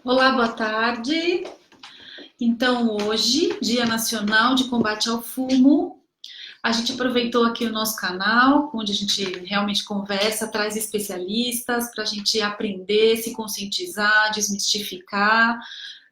Olá, boa tarde. Então, hoje, Dia Nacional de Combate ao Fumo, a gente aproveitou aqui o nosso canal, onde a gente realmente conversa, traz especialistas para a gente aprender, se conscientizar, desmistificar,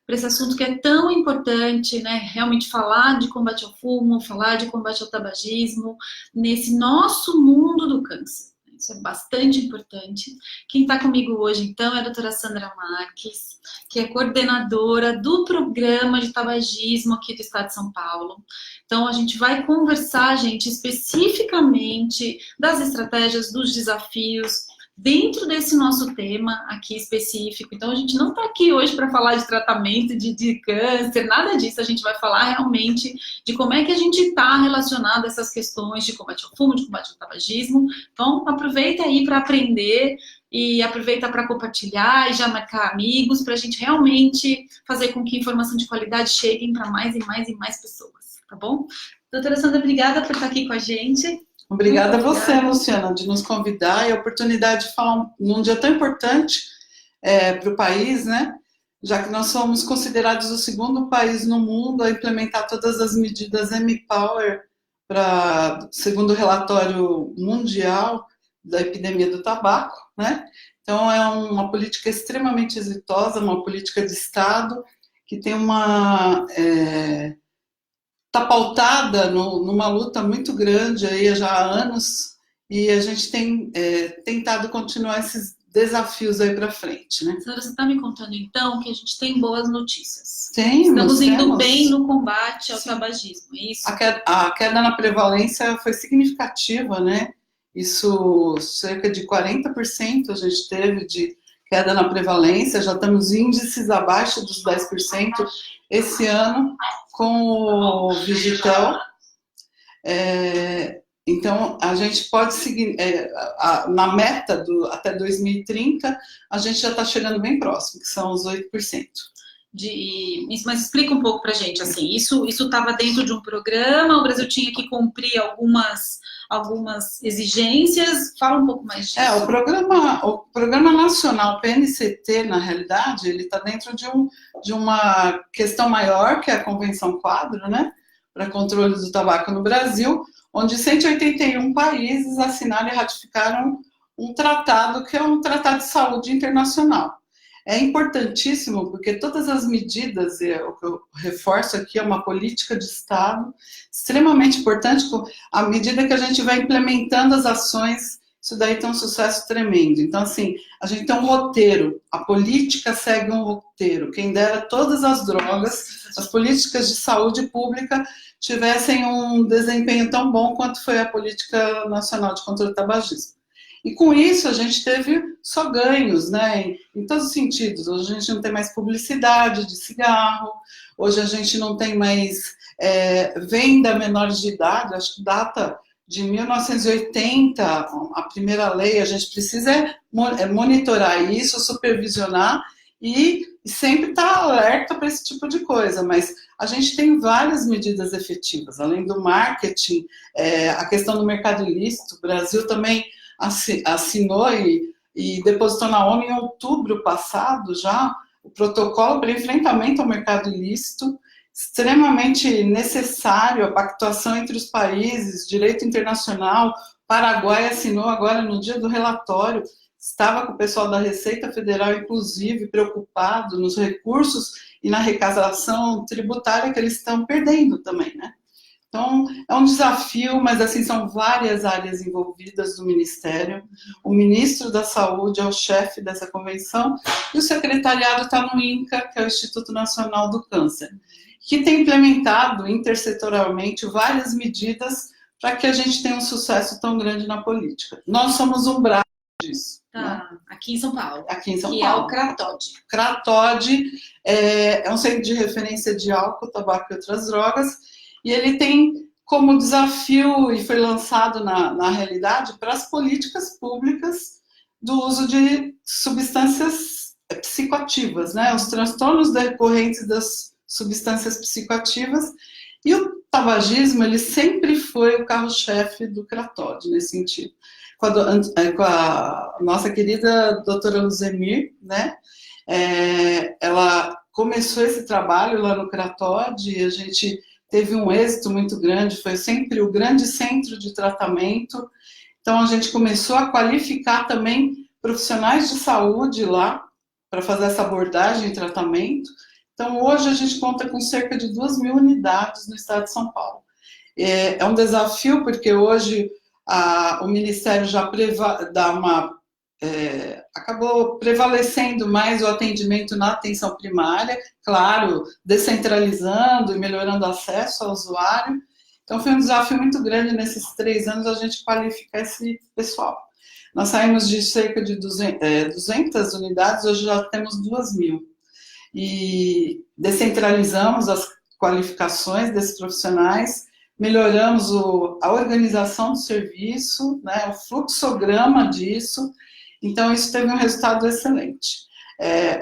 para esse assunto que é tão importante, né? Realmente falar de combate ao fumo, falar de combate ao tabagismo, nesse nosso mundo do câncer. Isso é bastante importante. Quem está comigo hoje, então, é a doutora Sandra Marques, que é coordenadora do programa de tabagismo aqui do Estado de São Paulo. Então, a gente vai conversar, gente, especificamente das estratégias, dos desafios, dentro desse nosso tema aqui específico. Então, a gente não está aqui hoje para falar de tratamento de câncer, nada disso. A gente vai falar realmente de como é que a gente está relacionado a essas questões de combate ao fumo, de combate ao tabagismo. Então, aproveita aí para aprender e aproveita para compartilhar e já marcar amigos para a gente realmente fazer com que informação de qualidade chegue para mais e mais e mais pessoas, tá bom? Doutora Sandra, obrigada por estar aqui com a gente. Obrigada a você, Luciana, de nos convidar e a oportunidade de falar num dia tão importante para o país, né? Já que nós somos considerados o segundo país no mundo a implementar todas as medidas M-Power segundo o relatório mundial da epidemia do tabaco, né? Então é uma política extremamente exitosa, uma política de Estado que tem está pautada numa luta muito grande aí já há anos e a gente tem tentado continuar esses desafios aí para frente, né? Sandra, você está me contando então que a gente tem boas notícias. Temos. Estamos indo bem no combate ao tabagismo, é isso? A queda na prevalência foi significativa, né? Isso, cerca de 40% a gente teve de queda na prevalência, já estamos em índices abaixo dos 10% esse ano com o Vigitel. Então, a gente pode seguir, na meta até 2030, a gente já está chegando bem próximo, que são os 8%. Mas explica um pouco para a gente, assim, isso estava dentro de um programa, o Brasil tinha que cumprir algumas exigências, fala um pouco mais disso. O programa nacional PNCT, na realidade, ele está dentro de uma questão maior, que é a Convenção Quadro, né, para controle do tabaco no Brasil, onde 181 países assinaram e ratificaram um tratado, que é um tratado de saúde internacional. É importantíssimo porque todas as medidas, o que eu reforço aqui, é uma política de Estado extremamente importante. À medida que a gente vai implementando as ações, isso daí tem um sucesso tremendo. Então, assim, a gente tem um roteiro, a política segue um roteiro. Quem dera todas as drogas, as políticas de saúde pública tivessem um desempenho tão bom quanto foi a Política Nacional de Controle do Tabagismo. E com isso a gente teve só ganhos, né, em todos os sentidos. Hoje a gente não tem mais publicidade de cigarro, hoje a gente não tem mais venda menores de idade, acho que data de 1980, a primeira lei, a gente precisa monitorar isso, supervisionar e sempre estar alerta para esse tipo de coisa, mas a gente tem várias medidas efetivas, além do marketing, a questão do mercado ilícito. O Brasil também assinou e depositou na ONU em outubro passado já o protocolo para enfrentamento ao mercado ilícito, extremamente necessário, a pactuação entre os países, direito internacional. Paraguai assinou agora no dia do relatório, estava com o pessoal da Receita Federal, inclusive, preocupado nos recursos e na arrecadação tributária que eles estão perdendo também, né? Então, é um desafio, mas assim, são várias áreas envolvidas do Ministério. O ministro da Saúde é o chefe dessa convenção e o secretariado está no INCA, que é o Instituto Nacional do Câncer, que tem implementado intersetorialmente várias medidas para que a gente tenha um sucesso tão grande na política. Nós somos um braço disso. Tá, né? Aqui em São Paulo. Aqui em São Paulo. Que é o CRATOD. CRATOD é um centro de referência de álcool, tabaco e outras drogas, e ele tem como desafio, e foi lançado na realidade, para as políticas públicas do uso de substâncias psicoativas, né? Os transtornos decorrentes das substâncias psicoativas, e o tabagismo, ele sempre foi o carro-chefe do CRATOD, nesse sentido. Com a nossa querida doutora Luzemir, né? Ela começou esse trabalho lá no Cratode, a gente teve um êxito muito grande, foi sempre o grande centro de tratamento. Então, a gente começou a qualificar também profissionais de saúde lá para fazer essa abordagem e tratamento. Então, hoje a gente conta com cerca de 2.000 unidades no estado de São Paulo. É um desafio, porque hoje o Ministério já acabou prevalecendo mais o atendimento na atenção primária, claro, descentralizando e melhorando o acesso ao usuário. Então, foi um desafio muito grande nesses 3 anos a gente qualificar esse pessoal. Nós saímos de cerca de 200 unidades, hoje já temos 2.000. E descentralizamos as qualificações desses profissionais, melhoramos a organização do serviço, né, o fluxograma disso, então isso teve um resultado excelente.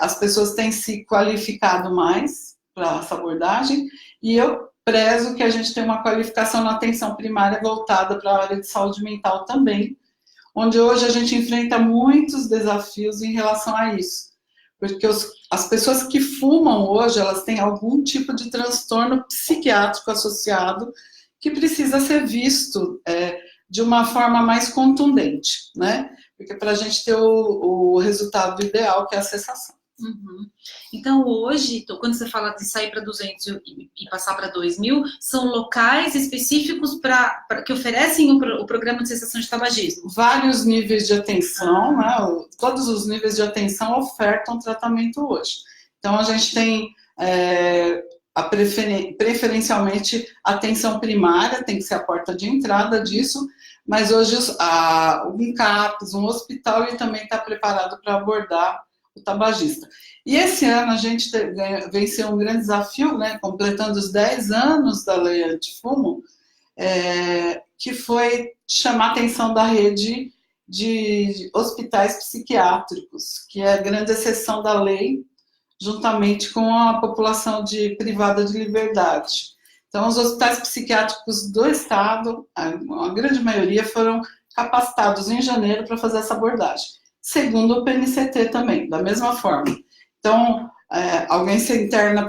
As pessoas têm se qualificado mais para essa abordagem, e eu prezo que a gente tem uma qualificação na atenção primária voltada para a área de saúde mental também, onde hoje a gente enfrenta muitos desafios em relação a isso. Porque as pessoas que fumam hoje, elas têm algum tipo de transtorno psiquiátrico associado que precisa ser visto de uma forma mais contundente, né? Porque para a gente ter o resultado ideal, que é a cessação. Uhum. Então, hoje, quando você fala de sair para 200 e passar para 2.000, são locais específicos que oferecem o programa de cessação de tabagismo? Vários níveis de atenção, né? Todos os níveis de atenção ofertam tratamento hoje. Então, a gente tem preferencialmente atenção primária, tem que ser a porta de entrada disso, mas hoje um CAPS, um hospital, ele também está preparado para abordar o tabagista. E esse ano a gente venceu um grande desafio, né, completando os 10 anos da lei antifumo, que foi chamar a atenção da rede de hospitais psiquiátricos, que é a grande exceção da lei, juntamente com a população privada de liberdade. Então, os hospitais psiquiátricos do estado, a grande maioria, foram capacitados em janeiro para fazer essa abordagem. Segundo o PNCT também, da mesma forma. Então, alguém se interna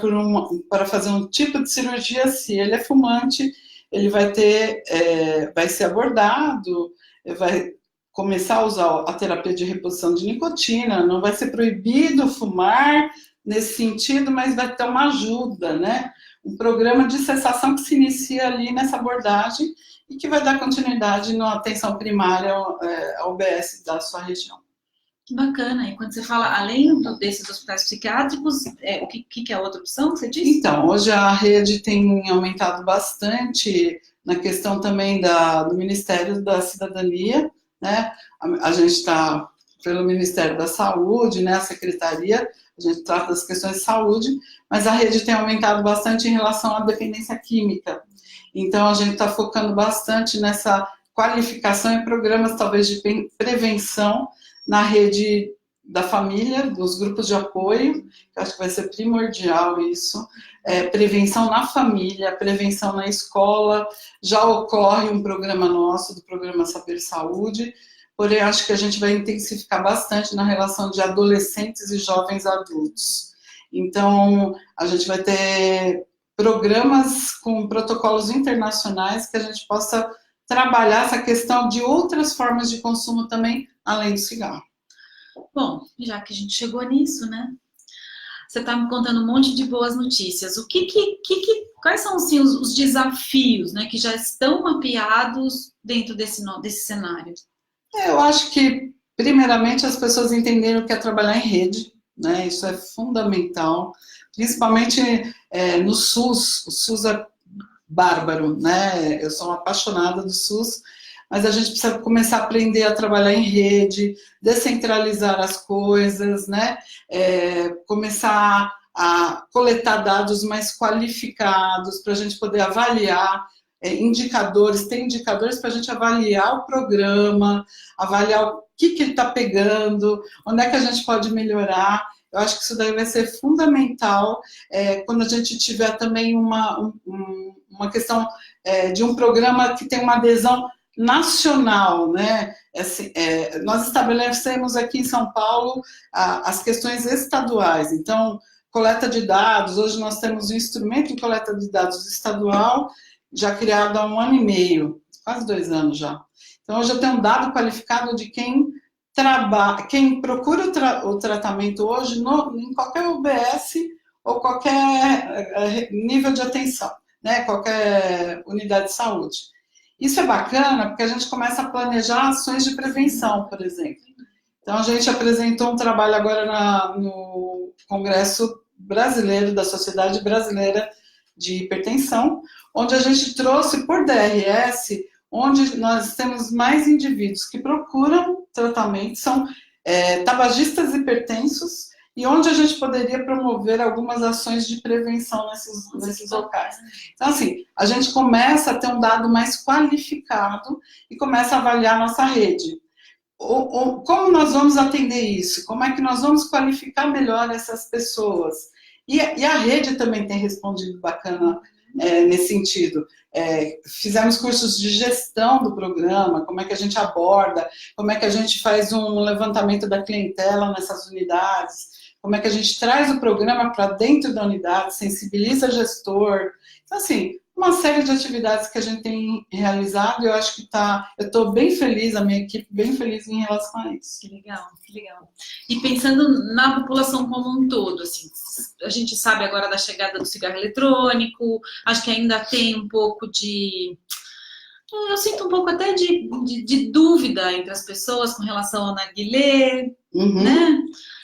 para fazer um tipo de cirurgia, se ele é fumante, ele vai ser abordado, vai começar a usar a terapia de reposição de nicotina, não vai ser proibido fumar nesse sentido, mas vai ter uma ajuda, né? Um programa de cessação que se inicia ali nessa abordagem e que vai dar continuidade na atenção primária ao UBS da sua região. Que bacana. E quando você fala, além desses hospitais psiquiátricos, o que é a outra opção que você disse? Então, hoje a rede tem aumentado bastante na questão também do Ministério da Cidadania, né? A gente está pelo Ministério da Saúde, né? A Secretaria, a gente trata das questões de saúde, mas a rede tem aumentado bastante em relação à dependência química. Então, a gente está focando bastante nessa qualificação em programas, talvez, de prevenção na rede da família, dos grupos de apoio, que acho que vai ser primordial isso, prevenção na família, prevenção na escola, já ocorre um programa nosso, do programa Saber Saúde, porém acho que a gente vai intensificar bastante na relação de adolescentes e jovens adultos. Então, a gente vai ter programas com protocolos internacionais que a gente possa trabalhar essa questão de outras formas de consumo também, além do cigarro. Bom, já que a gente chegou nisso, né? Você está me contando um monte de boas notícias. Quais são assim, os desafios, né, que já estão mapeados dentro desse cenário? Eu acho que, primeiramente, as pessoas entenderam que é trabalhar em rede, né? Isso é fundamental, principalmente no SUS. O SUS é bárbaro, né? Eu sou uma apaixonada do SUS, mas a gente precisa começar a aprender a trabalhar em rede, descentralizar as coisas, né? Começar a coletar dados mais qualificados para a gente poder avaliar indicadores, tem indicadores para a gente avaliar o programa, avaliar o que ele está pegando, onde é que a gente pode melhorar. Eu acho que isso daí vai ser fundamental quando a gente tiver também uma questão de um programa que tem uma adesão nacional, né? Nós estabelecemos aqui em São Paulo as questões estaduais, então coleta de dados. Hoje nós temos um instrumento de coleta de dados estadual, já criado há 1 ano e meio, quase 2 anos já. Então, hoje eu tenho um dado qualificado de quem procura o tratamento hoje em qualquer UBS ou qualquer nível de atenção, né? Qualquer unidade de saúde. Isso é bacana porque a gente começa a planejar ações de prevenção, por exemplo. Então, a gente apresentou um trabalho agora no Congresso Brasileiro, da Sociedade Brasileira de Hipertensão, onde a gente trouxe por DRS, onde nós temos mais indivíduos que procuram tratamento, são tabagistas hipertensos, e onde a gente poderia promover algumas ações de prevenção nesses locais. Então, assim, a gente começa a ter um dado mais qualificado e começa a avaliar a nossa rede. Como nós vamos atender isso? Como é que nós vamos qualificar melhor essas pessoas? E a rede também tem respondido bacana nesse sentido. Fizemos cursos de gestão do programa, como é que a gente aborda, como é que a gente faz um levantamento da clientela nessas unidades, como é que a gente traz o programa para dentro da unidade, sensibiliza o gestor. Então, assim, uma série de atividades que a gente tem realizado, eu acho que eu estou bem feliz, a minha equipe bem feliz em relação a isso. Que legal, que legal. E pensando na população como um todo, assim, a gente sabe agora da chegada do cigarro eletrônico, acho que ainda tem um pouco eu sinto um pouco até de dúvida entre as pessoas com relação ao narguilé, né?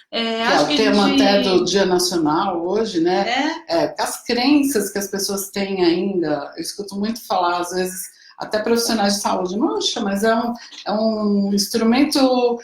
Acho que o tema até do Dia Nacional hoje, né? As crenças que as pessoas têm ainda, eu escuto muito falar, às vezes, até profissionais de saúde, nossa, mas é um instrumento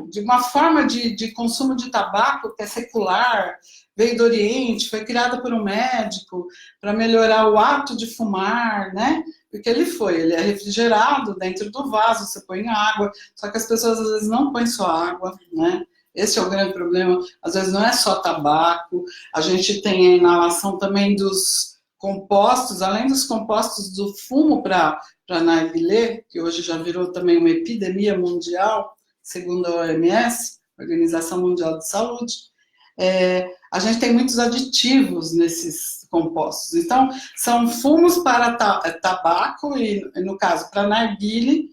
de uma forma de consumo de tabaco que é secular, veio do Oriente, foi criada por um médico para melhorar o ato de fumar, né? Porque ele é refrigerado dentro do vaso, você põe água, só que as pessoas às vezes não põem só água, né? Esse é o grande problema. Às vezes não é só tabaco, a gente tem a inalação também dos compostos, além dos compostos do fumo para narguilé, que hoje já virou também uma epidemia mundial, segundo a OMS, Organização Mundial de Saúde. A gente tem muitos aditivos nesses compostos. Então, são fumos para tabaco, e no caso, para narguilé,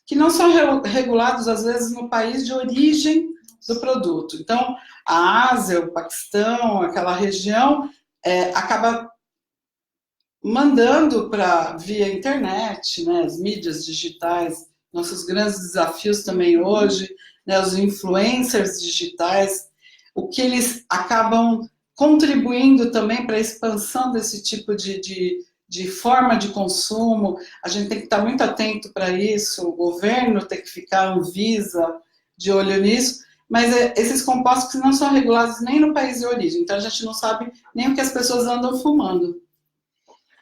que não são regulados, às vezes, no país de origem do produto. Então, a Ásia, o Paquistão, aquela região, acaba mandando via internet, né, as mídias digitais, nossos grandes desafios também hoje, né, os influencers digitais, o que eles acabam contribuindo também para a expansão desse tipo de forma de consumo. A gente tem que estar muito atento para isso, o governo tem que ficar, Anvisa, de olho nisso, mas esses compostos que não são regulados nem no país de origem, então a gente não sabe nem o que as pessoas andam fumando.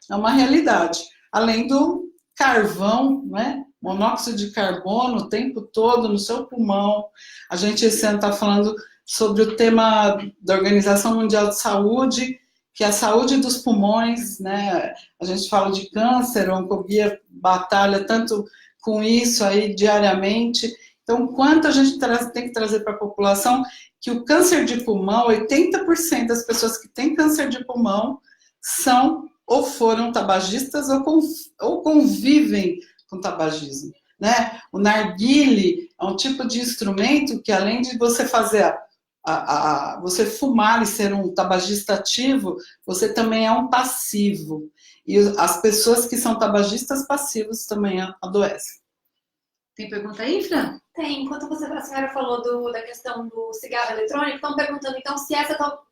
É uma realidade. Além do carvão, né? Monóxido de carbono o tempo todo no seu pulmão. A gente esse ano está falando sobre o tema da Organização Mundial de Saúde, que é a saúde dos pulmões, né? A gente fala de câncer, a Oncobia batalha tanto com isso aí diariamente. Então, quanto a gente tem que trazer para a população que o câncer de pulmão, 80% das pessoas que têm câncer de pulmão são ou foram tabagistas ou convivem com tabagismo, né? O narguilé é um tipo de instrumento que, além de você fazer você fumar e ser um tabagista ativo, você também é um passivo. E as pessoas que são tabagistas passivos também adoecem. Tem pergunta aí, Fran? Tem. Enquanto a senhora falou da questão do cigarro eletrônico, estão perguntando então se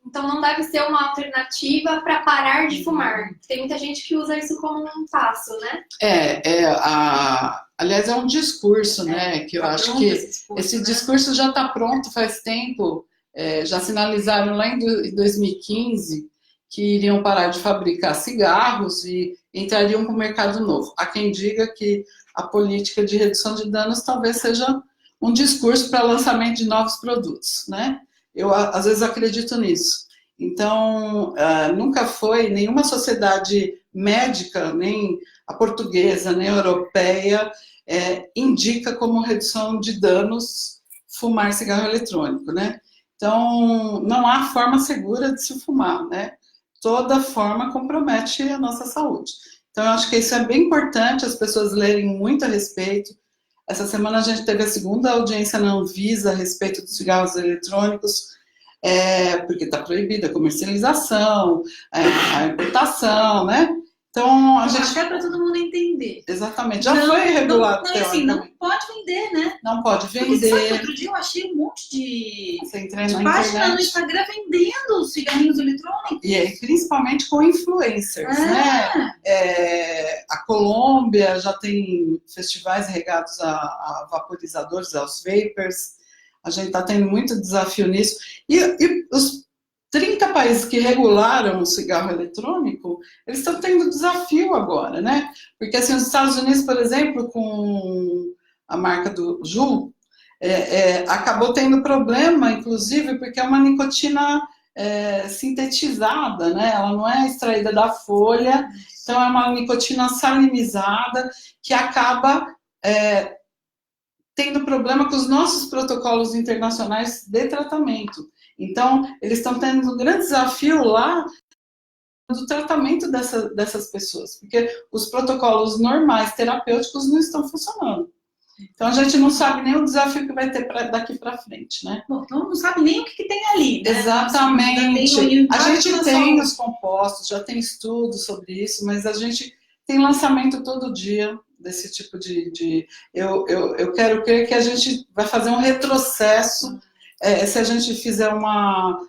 então não deve ser uma alternativa para parar de fumar. Tem muita gente que usa isso como um passo, né? Aliás, é um discurso, né? Que eu acho que esse discurso já está pronto faz tempo. Já sinalizaram lá em 2015 que iriam parar de fabricar cigarros e entrariam para o mercado novo. Há quem diga que a política de redução de danos talvez seja um discurso para lançamento de novos produtos, né? Eu, às vezes, acredito nisso. Então, nunca foi nenhuma sociedade médica, nem a portuguesa, nem a europeia, indica como redução de danos fumar cigarro eletrônico, né? Então, não há forma segura de se fumar, né? Toda forma compromete a nossa saúde. Então, eu acho que isso é bem importante, as pessoas lerem muito a respeito. Essa semana a gente teve a segunda audiência na Anvisa a respeito dos cigarros eletrônicos, porque está proibida a comercialização, a importação, né? Então, a gente... Até para todo mundo entender. Exatamente, já foi regulado. Não, assim, não pode vender, né? Não pode Porque vender. sabe que outro dia eu achei um monte de página no Instagram vendendo os cigarrinhos eletrônicos. E principalmente com influencers, né? A Colômbia já tem festivais regados a vaporizadores, aos vapers. A gente está tendo muito desafio nisso. E os 30 países que regularam o cigarro eletrônico, eles estão tendo desafio agora, né? Porque assim, os Estados Unidos, por exemplo, com a marca do Juul, acabou tendo problema, inclusive, porque é uma nicotina sintetizada, né? Ela não é extraída da folha, então é uma nicotina salinizada que acaba tendo problema com os nossos protocolos internacionais de tratamento. Então, eles estão tendo um grande desafio lá do tratamento dessas pessoas, porque os protocolos normais terapêuticos não estão funcionando. Então, a gente não sabe nem o desafio que vai ter daqui para frente, né? Bom, então não sabe nem o que tem ali, né? Exatamente. A gente tem os compostos, já tem estudos sobre isso, mas a gente tem lançamento todo dia desse tipo eu quero crer que a gente vai fazer um retrocesso se a gente fizer uma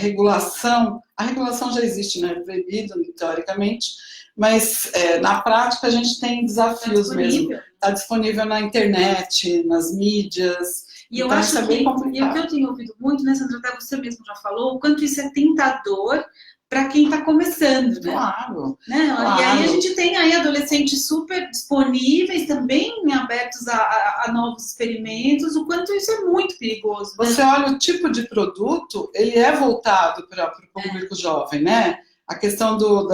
regulação. A regulação já existe, né? Proibido, teoricamente, mas na prática a gente tem desafios mesmo. Está disponível na internet, nas mídias. E eu acho que, e o que eu tenho ouvido muito, né, Sandra, até você mesmo já falou, o quanto isso é tentador para quem está começando, né? Claro, né? Claro. E aí a gente tem aí adolescentes super disponíveis, também abertos a novos experimentos, o quanto isso é muito perigoso. Né? Você olha o tipo de produto, ele é voltado para o público jovem, né? A questão do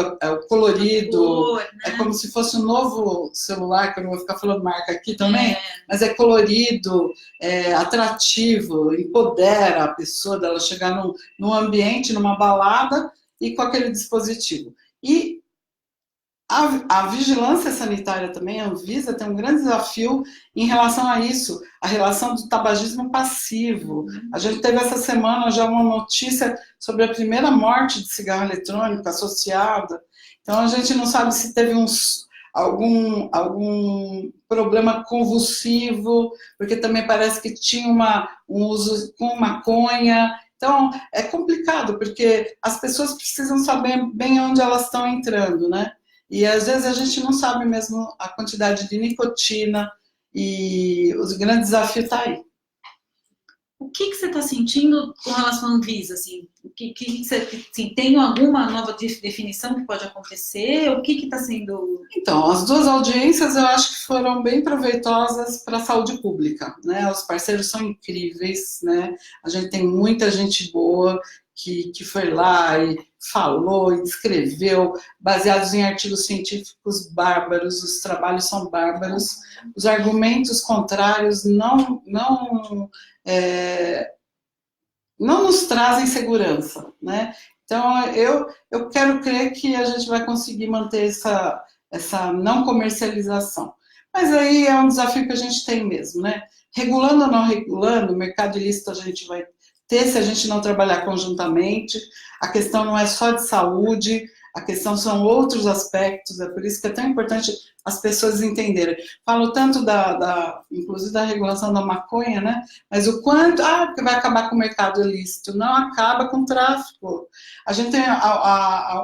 colorido, cor, né? É como se fosse um novo celular, que eu não vou ficar falando marca aqui também, mas é colorido, atrativo, empodera a pessoa dela chegar num ambiente, numa balada, e com aquele dispositivo. E a vigilância sanitária também, a Anvisa, tem um grande desafio em relação a isso, a relação do tabagismo passivo. A gente teve essa semana já uma notícia sobre a primeira morte de cigarro eletrônico associada. Então, a gente não sabe se teve algum problema convulsivo, porque também parece que tinha um uso com maconha. Então, é complicado, porque as pessoas precisam saber bem onde elas estão entrando, né? E, às vezes, a gente não sabe mesmo a quantidade de nicotina e o grande desafio está aí. O que você está sentindo com relação à Anvisa? Assim? Assim, tem alguma nova definição que pode acontecer? O que está sendo... Então, as duas audiências eu acho que foram bem proveitosas para a saúde pública, né? Os parceiros são incríveis, né? A gente tem muita gente boa que foi lá e falou e descreveu, baseados em artigos científicos bárbaros, os trabalhos são bárbaros, os argumentos contrários não nos trazem segurança, né? Então, eu quero crer que a gente vai conseguir manter essa não comercialização. Mas aí é um desafio que a gente tem mesmo, né? Regulando ou não regulando, o mercado ilícito a gente vai ter se a gente não trabalhar conjuntamente. A questão não é só de saúde, a questão são outros aspectos, é por isso que é tão importante as pessoas entenderem. Falo tanto inclusive da regulação da maconha, né? Mas o quanto, porque vai acabar com o mercado ilícito. Não acaba com o tráfico. A gente tem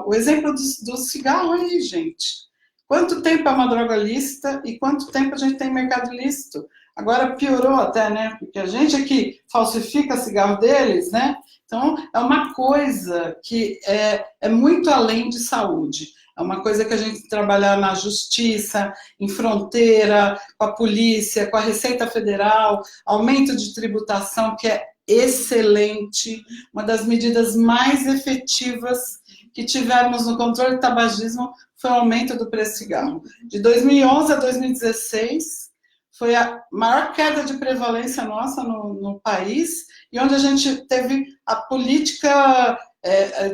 o exemplo do cigarro aí, gente. Quanto tempo é uma droga lícita e quanto tempo a gente tem mercado ilícito? Agora piorou até, né? Porque a gente aqui falsifica cigarro deles, né? Então, é uma coisa que é muito além de saúde. É uma coisa que a gente trabalha na justiça, em fronteira, com a polícia, com a Receita Federal, aumento de tributação, que é excelente, uma das medidas mais efetivas que tivemos no controle do tabagismo foi o aumento do preço do cigarro. De 2011 a 2016, foi a maior queda de prevalência nossa no país, e onde a gente teve a política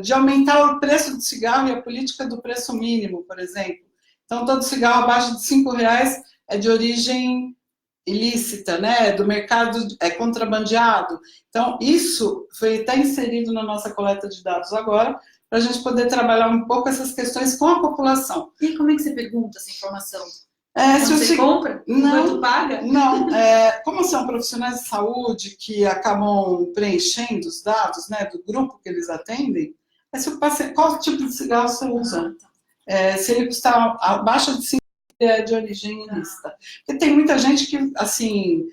de aumentar o preço do cigarro e a política do preço mínimo, por exemplo. Então, todo cigarro abaixo de R$ 5 é de origem ilícita, né? Do mercado contrabandeado. Então, isso foi até inserido na nossa coleta de dados agora, para a gente poder trabalhar um pouco essas questões com a população. E como é que você pergunta essa informação? Se você compra? Não, quanto paga? Não, como são profissionais de saúde que acabam preenchendo os dados, né, do grupo que eles atendem, se o paciente, qual tipo de cigarro você usa? Se ele custar abaixo de 5 é de origem ilícita. Porque tem muita gente que, assim,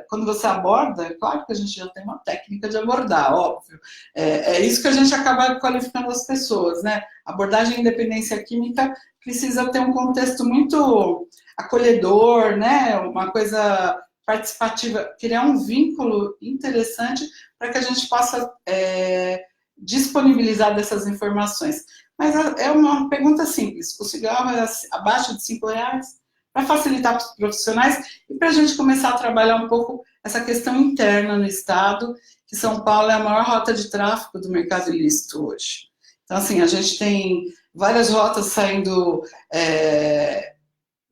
quando você aborda, claro que a gente já tem uma técnica de abordar, óbvio. É isso que a gente acaba qualificando as pessoas, né? A abordagem em dependência química precisa ter um contexto muito acolhedor, né? Uma coisa participativa, criar um vínculo interessante para que a gente possa disponibilizar dessas informações. Mas é uma pergunta simples. O cigarro é abaixo de R$ 5? Para facilitar para os profissionais e para a gente começar a trabalhar um pouco essa questão interna no Estado, que São Paulo é a maior rota de tráfico do mercado ilícito hoje. Então, assim, a gente tem várias rotas saindo,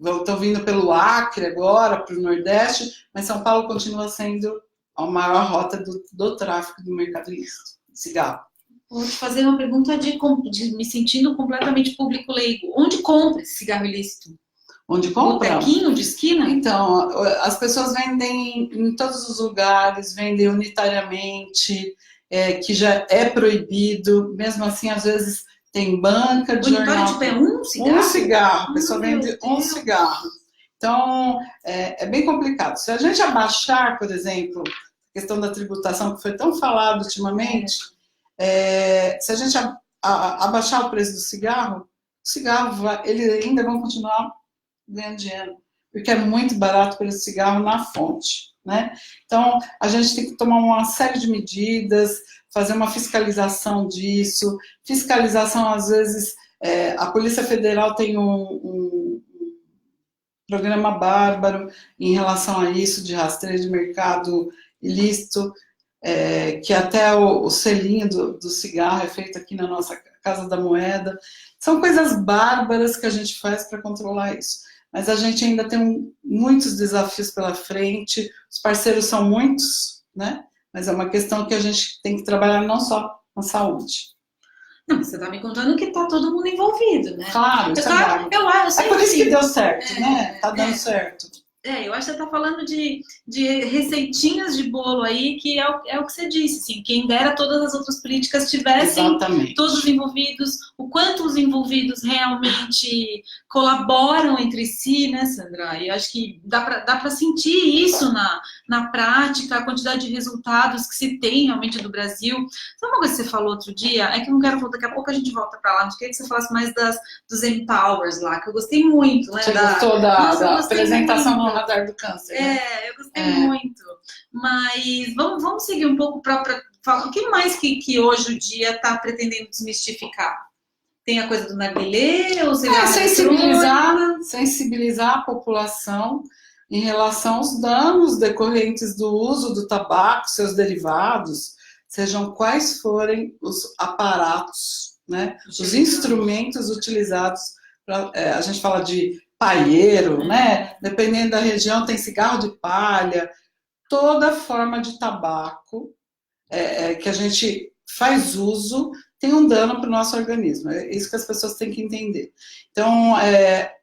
estão vindo pelo Acre agora, para o Nordeste, mas São Paulo continua sendo a maior rota do tráfico do mercado ilícito, cigarro. Vou te fazer uma pergunta de me sentindo completamente público leigo. Onde compra esse cigarro ilícito? Onde compra? Botequinho de esquina? Então, as pessoas vendem em todos os lugares, vendem unitariamente, que já é proibido, mesmo assim, às vezes tem banca de jornal. Tipo, é um cigarro? Um cigarro, a pessoa vende um cigarro. Então, é bem complicado. Se a gente abaixar, por exemplo, a questão da tributação, que foi tão falado ultimamente, se a gente abaixar o preço do cigarro, o cigarro, ele ainda vai continuar ganhando dinheiro, porque é muito barato pelo cigarro na fonte, né? Então, a gente tem que tomar uma série de medidas, fazer uma fiscalização disso. Fiscalização, às vezes, a Polícia Federal tem um programa bárbaro em relação a isso, de rastreio de mercado ilícito, que até o selinho do cigarro é feito aqui na nossa Casa da Moeda. São coisas bárbaras que a gente faz para controlar isso. Mas a gente ainda tem muitos desafios pela frente, os parceiros são muitos, né? Mas é uma questão que a gente tem que trabalhar não só na saúde. Não, você está me contando que está todo mundo envolvido, né? Claro, eu por isso que deu certo, né? Tá dando certo. Eu acho que você está falando de receitinhas de bolo aí, que é o que você disse, assim, quem dera todas as outras políticas tivessem Exatamente. Todos envolvidos, o quanto os envolvidos realmente colaboram entre si, né, Sandra? E eu acho que dá para sentir isso na prática, a quantidade de resultados que se tem realmente do Brasil. Sabe uma coisa que você falou outro dia? É que eu não quero voltar, daqui a pouco a gente volta para lá, mas queria que você falasse mais dos Empowers lá, que eu gostei muito, né? Você gostou da apresentação no Radar do Câncer? Né? Eu gostei muito. Mas vamos seguir um pouco para falar o que mais que hoje o dia está pretendendo desmistificar. Tem a coisa do narguilé? Ou sensibilizar a população em relação aos danos decorrentes do uso do tabaco, seus derivados, sejam quais forem os aparatos, né? Os instrumentos utilizados. A gente fala de palheiro, né? Dependendo da região, tem cigarro de palha, toda forma de tabaco que a gente faz uso tem um dano para o nosso organismo. É isso que as pessoas têm que entender. Então,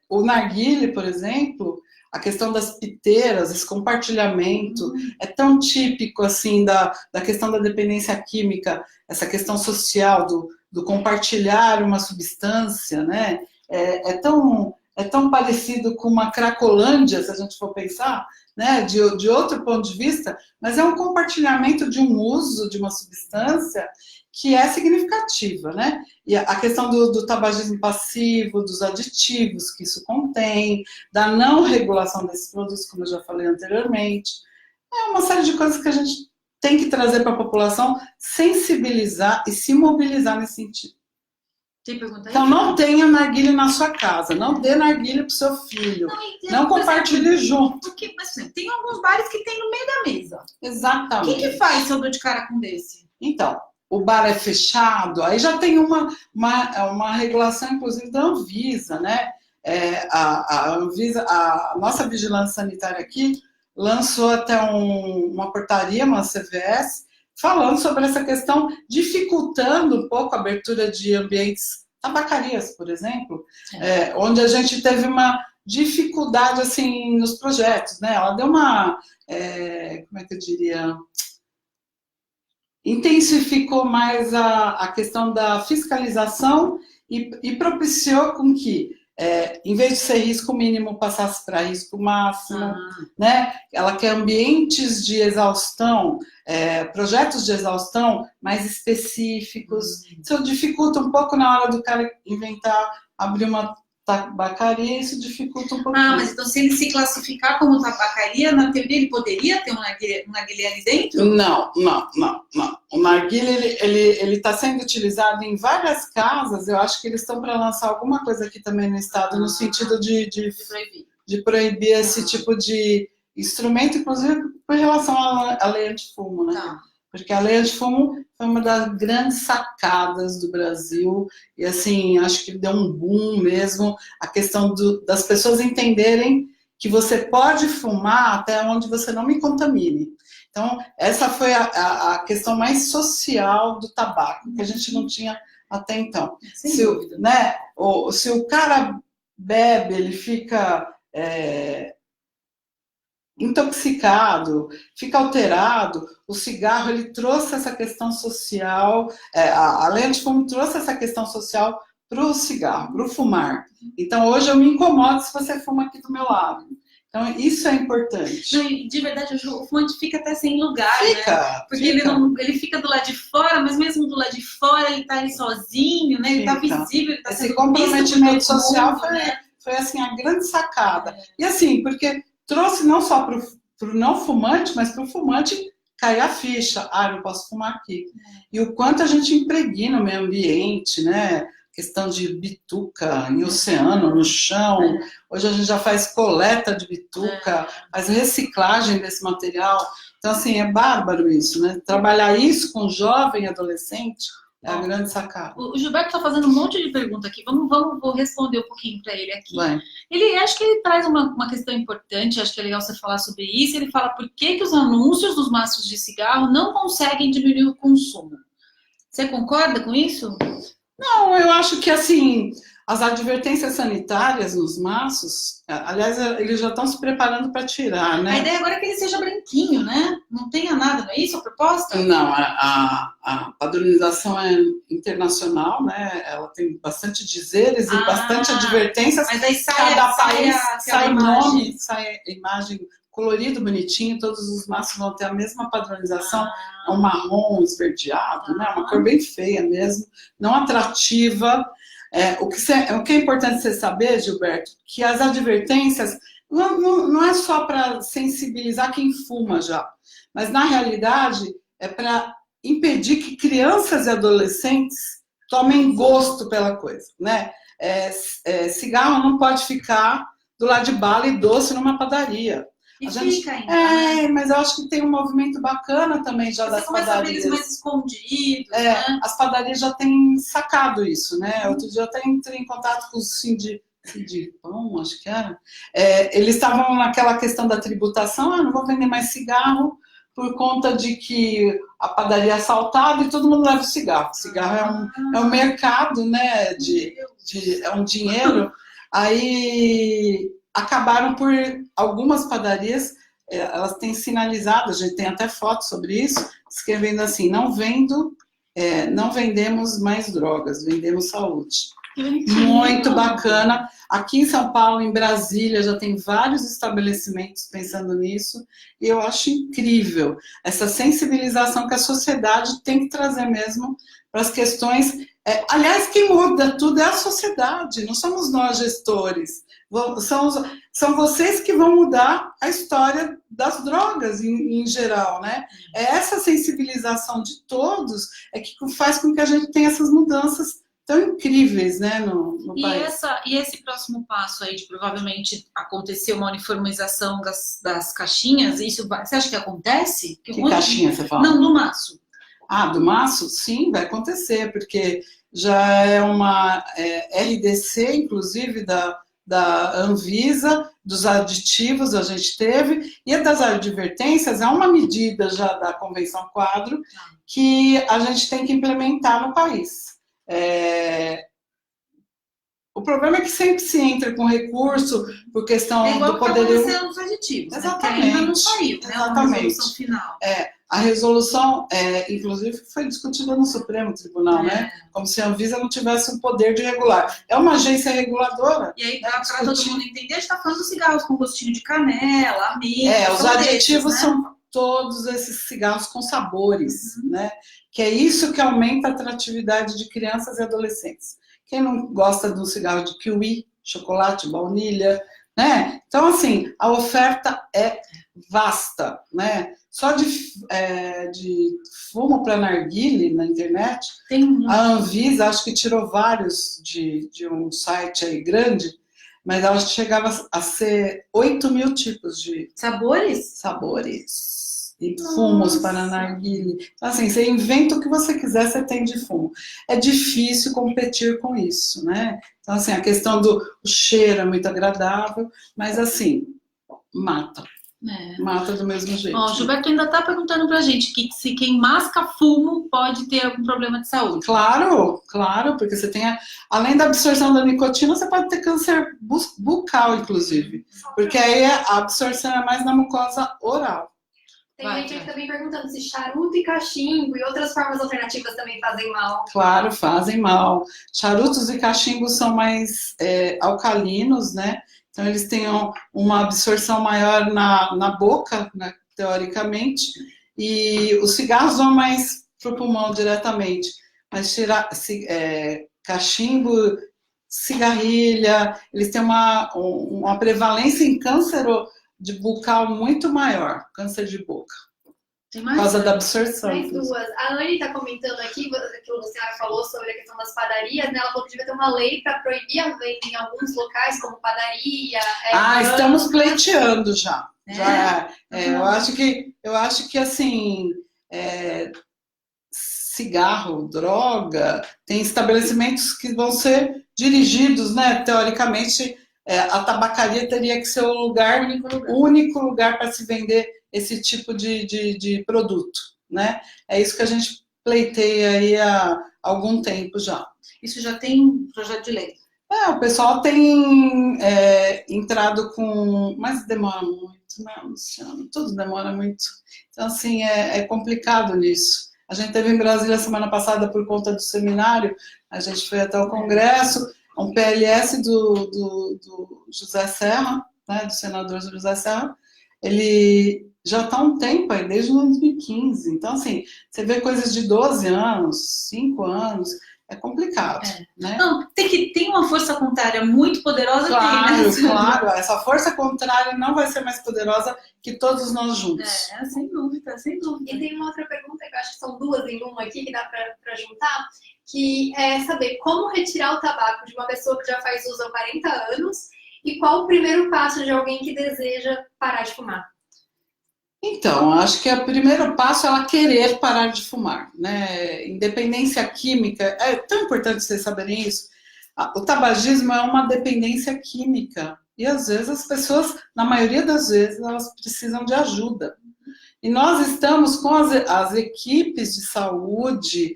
o narguilé, por exemplo, a questão das piteiras, esse compartilhamento, é tão típico assim da questão da dependência química, essa questão social do compartilhar uma substância, né? É tão parecido com uma cracolândia, se a gente for pensar, né? De outro ponto de vista, mas é um compartilhamento de um uso de uma substância que é significativa, né? E a questão do tabagismo passivo, dos aditivos que isso contém, da não regulação desses produtos, como eu já falei anteriormente, é uma série de coisas que a gente tem que trazer para a população, sensibilizar e se mobilizar nesse sentido. Tem pergunta aí? Então, não tenha narguilé na sua casa. Não dê narguilé para o seu filho. Não compartilhe junto. Porque, mas, por exemplo, tem alguns bares que tem no meio da mesa. O Exatamente. que faz se eu dou de cara com desse? Então, o bar é fechado, aí já tem uma regulação, inclusive, da Anvisa, né? A Anvisa, a nossa vigilância sanitária aqui lançou até uma portaria, uma CVS, falando sobre essa questão, dificultando um pouco a abertura de ambientes, tabacarias, por exemplo, onde a gente teve uma dificuldade, assim, nos projetos, né? Ela deu uma, como é que eu diria, intensificou mais a questão da fiscalização e propiciou com que, em vez de ser risco mínimo, passasse para risco máximo, né? Ela quer ambientes de exaustão, projetos de exaustão mais específicos. Isso dificulta um pouco na hora do cara inventar, abrir uma tabacaria, isso dificulta um pouquinho. Mas então se ele se classificar como tabacaria, na teoria ele poderia ter um narguilé ali dentro? Não. O narguilé, ele está sendo utilizado em várias casas. Eu acho que eles estão para lançar alguma coisa aqui também no estado, no sentido de proibir esse tipo de instrumento, inclusive por relação à lei antifumo, né? Porque a lei antifumo foi uma das grandes sacadas do Brasil e, assim, acho que deu um boom mesmo, a questão das pessoas entenderem que você pode fumar até onde você não me contamine. Então, essa foi a questão mais social do tabaco, que a gente não tinha até então. Se o cara bebe, ele fica intoxicado, fica alterado. O cigarro, ele trouxe essa questão social, a lei antifumo trouxe essa questão social para o cigarro, para o fumar. Então, hoje eu me incomodo se você fuma aqui do meu lado. Então, isso é importante. De verdade, o fumante fica até sem lugar, fica, né? Porque ele fica do lado de fora, mas mesmo do lado de fora, ele está ali sozinho, né? Ele está visível, ele está sendo esse comprometimento social né? foi, assim, a grande sacada. E assim, porque trouxe não só para o não fumante, mas para o fumante cair a ficha. Eu posso fumar aqui. E o quanto a gente impregna o meio ambiente, né? Questão de bituca em oceano, no chão. Hoje a gente já faz coleta de bituca, faz reciclagem desse material. Então, assim, é bárbaro isso, né? Trabalhar isso com jovem e adolescente é a grande sacada. O Gilberto está fazendo um monte de pergunta aqui. Vou responder um pouquinho para ele aqui. Vai. Acho que ele traz uma questão importante, acho que é legal você falar sobre isso. Ele fala por que os anúncios dos maços de cigarro não conseguem diminuir o consumo. Você concorda com isso? Não, eu acho que, assim, as advertências sanitárias nos maços, aliás, eles já estão se preparando para tirar, né? A ideia agora é que ele seja branquinho, né? Não tenha nada, não é isso a proposta? Não, a padronização é internacional, né? Ela tem bastante dizeres e bastante advertências. Mas aí cada país sai nome, imagem. sai imagem colorido, bonitinho, todos os maços vão ter a mesma padronização, é um marrom esverdeado, né? Uma cor bem feia mesmo, não atrativa. O que é importante você saber, Gilberto, que as advertências não é só para sensibilizar quem fuma já, mas na realidade é para impedir que crianças e adolescentes tomem gosto pela coisa, né? Cigarro não pode ficar do lado de bala e doce numa padaria. Fica ainda, né? Mas eu acho que tem um movimento bacana também já das padarias. Eles mais escondidos, né? As padarias já têm sacado isso, né? Outro dia eu até entrei em contato com o Sindipão, acho que era. Eles estavam naquela questão da tributação, não vou vender mais cigarro por conta de que a padaria é assaltada e todo mundo leva o cigarro. O cigarro é um mercado, né? É um dinheiro. Aí acabaram por algumas padarias, elas têm sinalizado, a gente tem até fotos sobre isso, escrevendo assim: não vendemos mais drogas, vendemos saúde. Muito bacana. Aqui em São Paulo, em Brasília, já tem vários estabelecimentos pensando nisso, e eu acho incrível essa sensibilização que a sociedade tem que trazer mesmo para as questões. Aliás, quem muda tudo é a sociedade, não somos nós gestores. São vocês que vão mudar a história das drogas em geral, né? Essa sensibilização de todos é que faz com que a gente tenha essas mudanças tão incríveis, né, no país. E esse próximo passo aí de provavelmente acontecer uma uniformização das caixinhas, você acha que acontece? Que caixinha você fala? Não, do maço. Do maço? Sim, vai acontecer, porque já é uma RDC, inclusive, da Anvisa, dos aditivos a gente teve, e das advertências é uma medida já da Convenção Quadro que a gente tem que implementar no país. O problema é que sempre se entra com recurso por questão do poder... É os aditivos, exatamente, né? Que ainda não saiu, né? Exatamente. A resolução final. A resolução, inclusive, foi discutida no Supremo Tribunal, né? Como se a Anvisa não tivesse o poder de regular. É uma agência reguladora. E aí, para todo mundo entender, a gente está falando dos cigarros com gostinho de canela, amigo. Os aditivos são todos esses cigarros com sabores, né? Que é isso que aumenta a atratividade de crianças e adolescentes. Quem não gosta de um cigarro de kiwi, chocolate, baunilha, né? Então, assim, a oferta é vasta, né? Só de fumo para narguile na internet, a Anvisa, acho que tirou vários de um site aí grande, mas ela chegava a ser 8 mil tipos de... Sabores? Sabores. E fumos para narguile. Então, assim, você inventa o que você quiser, você tem de fumo. É difícil competir com isso, né? Então, assim, a questão do cheiro é muito agradável, mas, assim, mata. Mata do mesmo jeito. O Gilberto ainda está perguntando pra gente que se quem masca fumo pode ter algum problema de saúde. Claro, porque você tem, além da absorção da nicotina, você pode ter câncer bucal, inclusive. Porque aí a absorção é mais na mucosa oral. Tem gente aqui também perguntando se charuto e cachimbo e outras formas alternativas também fazem mal. Claro, fazem mal. Charutos e cachimbos são mais alcalinos, né? Então, eles têm uma absorção maior na boca, né, teoricamente, e os cigarros vão mais para o pulmão diretamente. Mas cachimbo, cigarrilha, eles têm uma prevalência em câncer de bucal muito maior, câncer de boca. Por causa da absorção. Mais duas. A Anne está comentando aqui, aquilo que a senhora falou sobre a questão das padarias, né? Ela falou que devia ter uma lei para proibir a venda em alguns locais, como padaria. Estamos pleiteando já. Eu acho que assim, cigarro, droga, tem estabelecimentos que vão ser dirigidos, né? Teoricamente, a tabacaria teria que ser o único lugar para se vender esse tipo de produto, né? É isso que a gente pleiteia aí há algum tempo já. Isso já tem projeto de lei? O pessoal tem entrado com... Mas demora muito, né, Luciano? Tudo demora muito. Então, assim, é complicado nisso. A gente teve em Brasília semana passada por conta do seminário, a gente foi até o Congresso, um PLS do José Serra, né, do senador José Serra, ele já está há um tempo aí, desde 2015. Então, assim, você vê coisas de 12 anos, 5 anos, é complicado. Né? Não, tem uma força contrária muito poderosa. Claro, essa força contrária não vai ser mais poderosa que todos nós juntos. Sem dúvida, sem dúvida. E tem uma outra pergunta, que eu acho que são duas em uma aqui, que dá para juntar, que é saber como retirar o tabaco de uma pessoa que já faz uso há 40 anos e qual o primeiro passo de alguém que deseja parar de fumar. Então, acho que o primeiro passo é ela querer parar de fumar, né? Independência química, é tão importante vocês saberem isso. O tabagismo é uma dependência química e às vezes as pessoas, na maioria das vezes, elas precisam de ajuda. E nós estamos com as equipes de saúde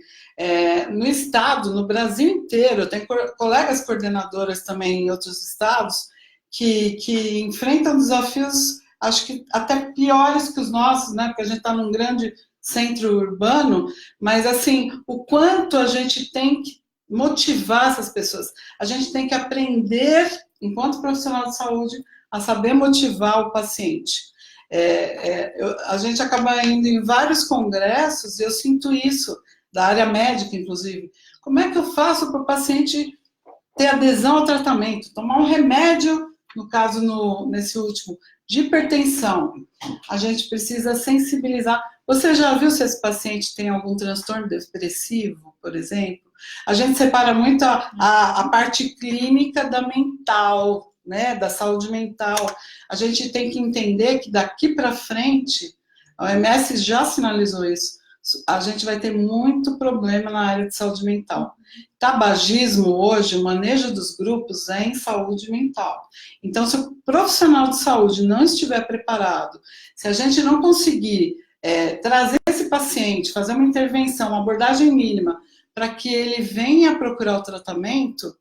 no estado, no Brasil inteiro. Eu tenho colegas coordenadoras também em outros estados que enfrentam desafios, acho que até piores que os nossos, né? Porque a gente está num grande centro urbano, mas assim, o quanto a gente tem que motivar essas pessoas. A gente tem que aprender, enquanto profissional de saúde, a saber motivar o paciente. A gente acaba indo em vários congressos e eu sinto isso, da área médica, inclusive. Como é que eu faço para o paciente ter adesão ao tratamento? Tomar um remédio, no caso, nesse último, de hipertensão. A gente precisa sensibilizar. Você já viu se esse paciente tem algum transtorno depressivo, por exemplo? A gente separa muito a parte clínica da mental, né, da saúde mental. A gente tem que entender que daqui para frente, a OMS já sinalizou isso, a gente vai ter muito problema na área de saúde mental. Tabagismo hoje, o manejo dos grupos é em saúde mental. Então, se o profissional de saúde não estiver preparado, se a gente não conseguir trazer esse paciente, fazer uma intervenção, uma abordagem mínima, para que ele venha procurar o tratamento,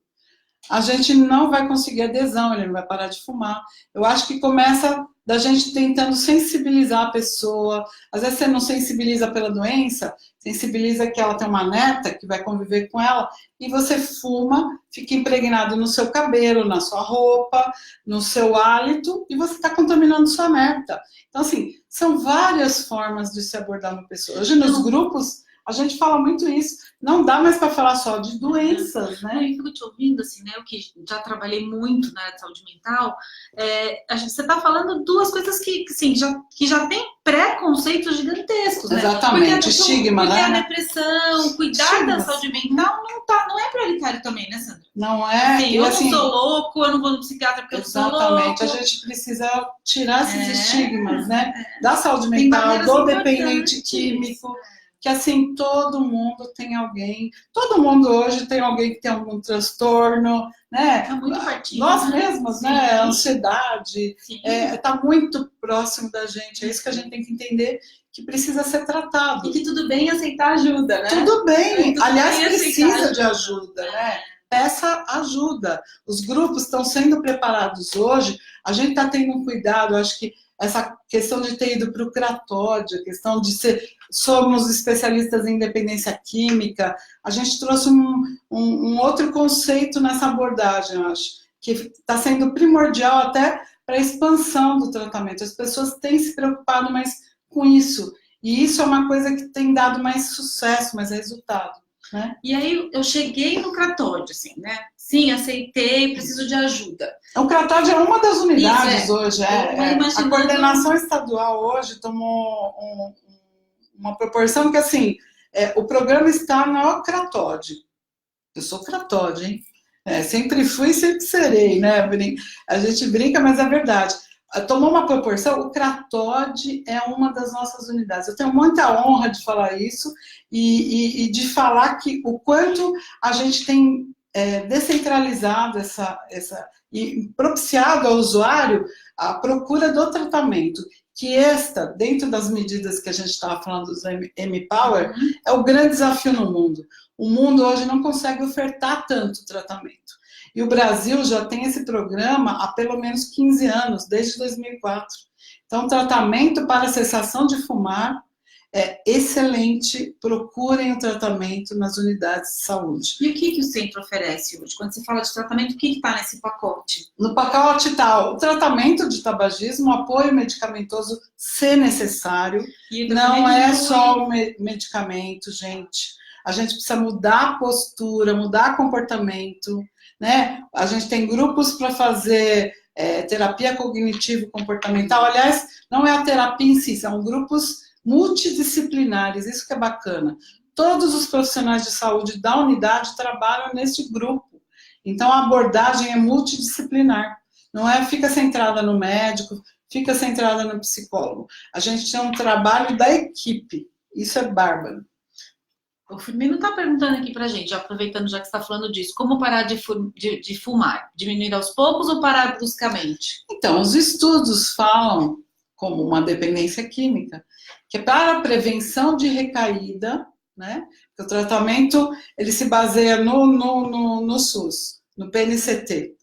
a gente não vai conseguir adesão, ele não vai parar de fumar. Eu acho que começa da gente tentando sensibilizar a pessoa. Às vezes você não sensibiliza pela doença, sensibiliza que ela tem uma neta que vai conviver com ela, e você fuma, fica impregnado no seu cabelo, na sua roupa, no seu hálito, e você está contaminando sua neta. Então, assim, são várias formas de se abordar uma pessoa. Hoje, nos grupos, a gente fala muito isso. Não dá mais para falar só de doenças, né? Eu fico te ouvindo, assim, né? Eu que já trabalhei muito na área de saúde mental, você está falando duas coisas que já tem preconceitos gigantescos, né? Exatamente, estigma, porque né? a depressão, cuidar da saúde mental não é prioritário também, né, Sandra? Não é. Assim, eu não sou louco, eu não vou no psiquiatra porque eu sou louco. Exatamente, a gente precisa tirar esses estigmas, né? Da saúde mental, do dependente químico. Que assim, todo mundo tem alguém, todo mundo hoje tem alguém que tem algum transtorno, né? Tá muito pertinho. Nós mesmos, né? Ansiedade, tá muito próximo da gente. É isso que a gente tem que entender, que precisa ser tratado. E que tudo bem aceitar ajuda, né? Tudo bem, aliás, bem precisa de ajuda, né? Peça ajuda. Os grupos estão sendo preparados hoje, a gente está tendo um cuidado, acho que essa questão de ter ido para o Cratódio, a questão de somos especialistas em dependência química, a gente trouxe um outro conceito nessa abordagem, eu acho, que está sendo primordial até para a expansão do tratamento. As pessoas têm se preocupado mais com isso, e isso é uma coisa que tem dado mais sucesso, mais resultado. Né? E aí eu cheguei no Cratódio, assim, né? Sim, aceitei, preciso de ajuda. O Cratódio é uma das unidades hoje. Imaginando... A coordenação estadual hoje tomou uma proporção que, assim, o programa está no Cratódio. Eu sou Cratódio, hein? Sempre fui e sempre serei, né? A gente brinca, mas é verdade. Tomou uma proporção, o Cratódio é uma das nossas unidades. Eu tenho muita honra de falar isso e de falar que o quanto a gente tem descentralizado e propiciado ao usuário a procura do tratamento, que dentro das medidas que a gente estava falando dos M-Power, é o grande desafio no mundo. O mundo hoje não consegue ofertar tanto tratamento. E o Brasil já tem esse programa há pelo menos 15 anos, desde 2004. Então, o tratamento para a cessação de fumar é excelente. Procurem o tratamento nas unidades de saúde. E o que o centro oferece hoje? Quando você fala de tratamento, o que está nesse pacote? No pacote está o tratamento de tabagismo, apoio medicamentoso, se necessário. Não é só o medicamento, gente. A gente precisa mudar a postura, mudar comportamento. Né? A gente tem grupos para fazer terapia cognitivo-comportamental. Aliás, não é a terapia em si, são grupos multidisciplinares, isso que é bacana. Todos os profissionais de saúde da unidade trabalham nesse grupo. Então, a abordagem é multidisciplinar. Não fica centrada no médico, fica centrada no psicólogo. A gente tem um trabalho da equipe. Isso é bárbaro. O Firmino está perguntando aqui pra gente, aproveitando já que você está falando disso, como parar de fumar? Diminuir aos poucos ou parar bruscamente? Então, os estudos falam, como uma dependência química, que é para a prevenção de recaída, né? O tratamento ele se baseia no SUS, no PNCT.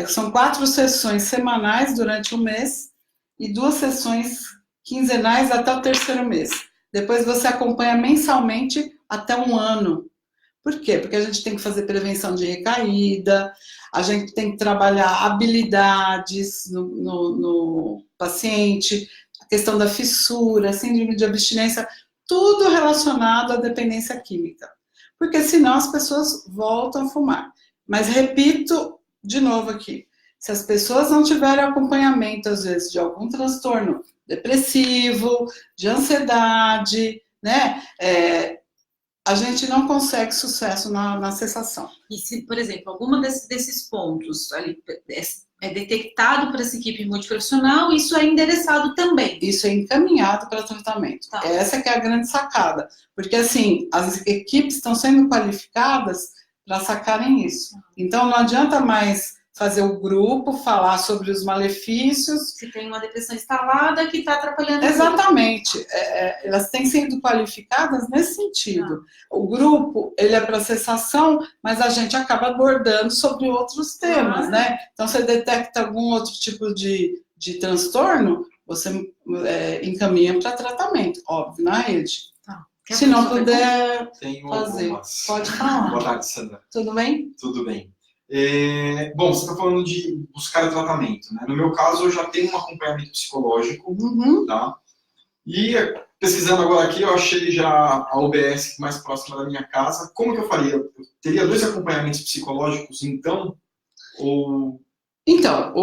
São 4 sessões semanais durante um mês e 2 sessões quinzenais até o 3º mês. Depois você acompanha mensalmente até 1 ano. Por quê? Porque a gente tem que fazer prevenção de recaída, a gente tem que trabalhar habilidades no paciente, a questão da fissura, síndrome de abstinência, tudo relacionado à dependência química. Porque senão as pessoas voltam a fumar. Mas repito de novo aqui, se as pessoas não tiverem acompanhamento, às vezes, de algum transtorno depressivo, de ansiedade, né? a gente não consegue sucesso na cessação. E se, por exemplo, alguma desses pontos ali é detectado por essa equipe multiprofissional, isso é endereçado também. Isso é encaminhado para tratamento. Tá. Essa que é a grande sacada. Porque, assim, as equipes estão sendo qualificadas para sacarem isso. Então, não adianta mais fazer o grupo, falar sobre os malefícios. Se tem uma depressão instalada que está atrapalhando. Exatamente. Elas têm sido qualificadas nesse sentido. O grupo, ele é para cessação, mas a gente acaba abordando sobre outros temas, né? Então, você detecta algum outro tipo de transtorno, você encaminha para tratamento, óbvio, na rede. Tá. Se não puder Tenho fazer, algumas. pode falar. Boa tarde, Sandra. Tudo bem? Tudo bem. Bom, você está falando de buscar tratamento, né? No meu caso, eu já tenho um acompanhamento psicológico, tá? E pesquisando agora aqui, eu achei já a UBS mais próxima da minha casa. Como que eu faria? Eu teria 2 acompanhamentos psicológicos, então? Ou... Então,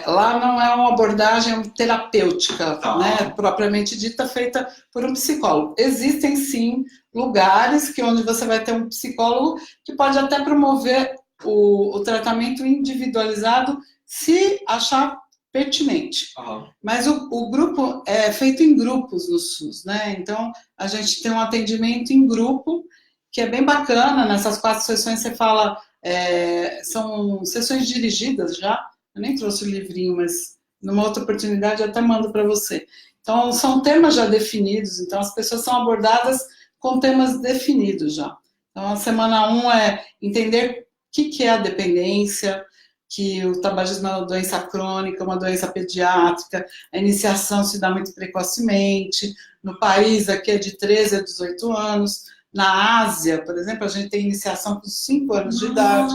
lá não é uma abordagem terapêutica, Tá. né, propriamente dita, feita por um psicólogo. Existem, sim, lugares onde você vai ter um psicólogo que pode até promover o tratamento individualizado, se achar pertinente. Aham. Mas o grupo é feito em grupos no SUS, né? Então, a gente tem um atendimento em grupo, que é bem bacana. Nessas 4 sessões você fala... são sessões dirigidas já. Eu nem trouxe o livrinho, mas numa outra oportunidade eu até mando para você. Então, são temas já definidos. Então, as pessoas são abordadas com temas definidos já. Então, a semana 1 é entender o que é a dependência, que o tabagismo é uma doença crônica, uma doença pediátrica, a iniciação se dá muito precocemente, no país aqui é de 13 a 18 anos, na Ásia, por exemplo, a gente tem iniciação com 5 anos de idade.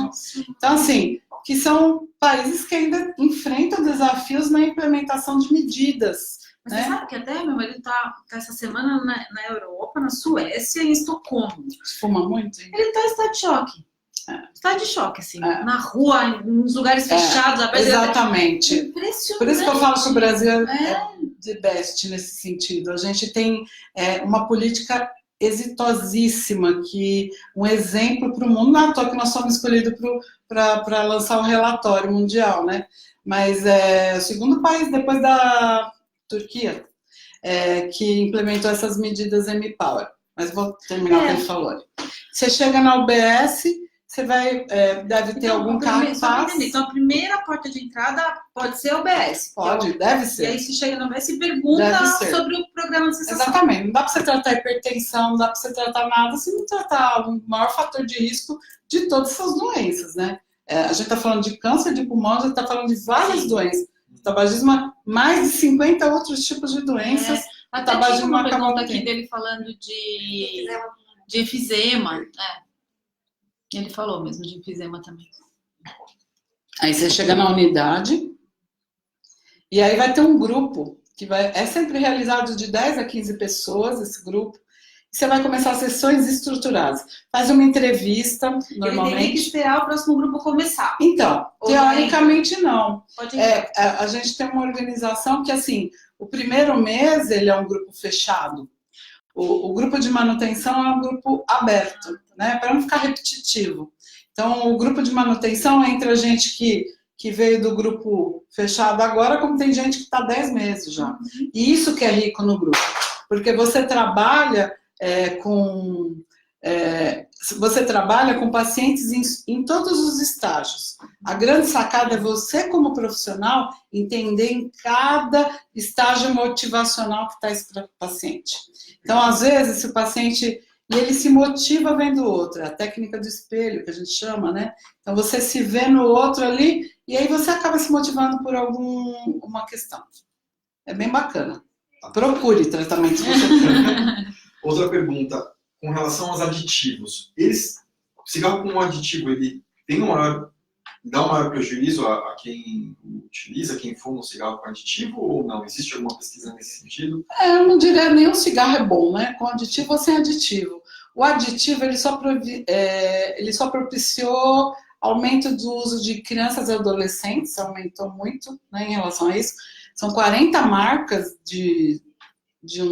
Então, assim, que são países que ainda enfrentam desafios na implementação de medidas. Mas você sabe que até meu marido tá essa semana na Europa, na Suécia, em Estocolmo. Fuma muito? Ele está em estado de choque. Estado de choque, assim. É. Na rua, nos lugares fechados. Exatamente. Impressionante. Por isso que eu falo que o Brasil é the best nesse sentido. A gente tem uma política exitosíssima, um exemplo para o mundo. Não é à toa que nós fomos escolhidos para lançar o relatório mundial, né? Mas é o segundo país, depois da Turquia, que implementou essas medidas M-Power. Mas vou terminar o que ele falou. Você chega na UBS, você deve ter algum cartaz. Então, a primeira porta de entrada pode ser a UBS. Pode, deve ser. E aí você chega na UBS e pergunta sobre o programa de cessação. Exatamente. Não dá para você tratar hipertensão, não dá para você tratar nada se não tratar o maior fator de risco de todas essas doenças, né? A gente está falando de câncer de pulmão, a gente está falando de várias doenças. O tabagismo, mais de 50 outros tipos de doenças. Até tinha uma pergunta aqui dele falando de enfisema. Ele falou mesmo de enfisema também. Aí você chega na unidade e aí vai ter um grupo que é sempre realizado de 10 a 15 pessoas, esse grupo. E você vai começar sessões estruturadas. Faz uma entrevista, normalmente. Ele tem que esperar o próximo grupo começar. Então, teoricamente não. A gente tem uma organização que, assim, o primeiro mês ele é um grupo fechado. O grupo de manutenção é um grupo aberto, né? Para não ficar repetitivo. Então, o grupo de manutenção é entre a gente que veio do grupo fechado agora, como tem gente que está 10 meses já. E isso que é rico no grupo. Porque você trabalha com pacientes em todos os estágios. A grande sacada é você, como profissional, entender em cada estágio motivacional que está esse paciente. Então, às vezes, se o paciente... E ele se motiva vendo o outro. É a técnica do espelho, que a gente chama, né? Então, você se vê no outro ali, e aí você acaba se motivando por uma questão. É bem bacana. Procure tratamento se você quer. Outra pergunta, com relação aos aditivos. O cigarro com aditivo, ele dá um maior prejuízo a quem utiliza, quem fuma um cigarro com aditivo, ou não? Existe alguma pesquisa nesse sentido? Eu não diria nenhum cigarro é bom, né? Com aditivo ou sem aditivo. O aditivo, ele só propiciou aumento do uso de crianças e adolescentes, aumentou muito, né, em relação a isso. São 40 marcas de de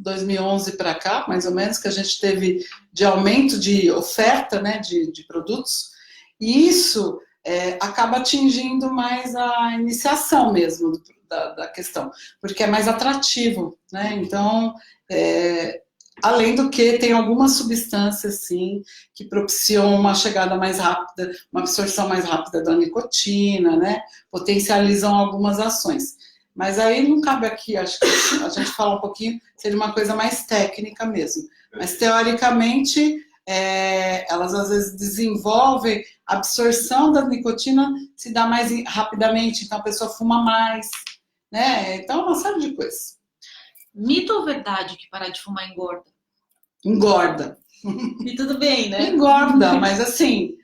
2011 para cá, mais ou menos, que a gente teve de aumento de oferta, né, de produtos, e isso acaba atingindo mais a iniciação mesmo da questão, porque é mais atrativo, né? Então, além do que, tem algumas substâncias, sim, que propiciam uma chegada mais rápida, uma absorção mais rápida da nicotina, né? Potencializam algumas ações. Mas aí não cabe aqui, acho que a gente fala um pouquinho, seria uma coisa mais técnica mesmo. Mas, teoricamente, elas às vezes desenvolvem a absorção da nicotina, se dá mais rapidamente, então a pessoa fuma mais, né? Então, uma série de coisas. Mito ou verdade que parar de fumar engorda? Engorda. E tudo bem, né? Engorda, mas assim,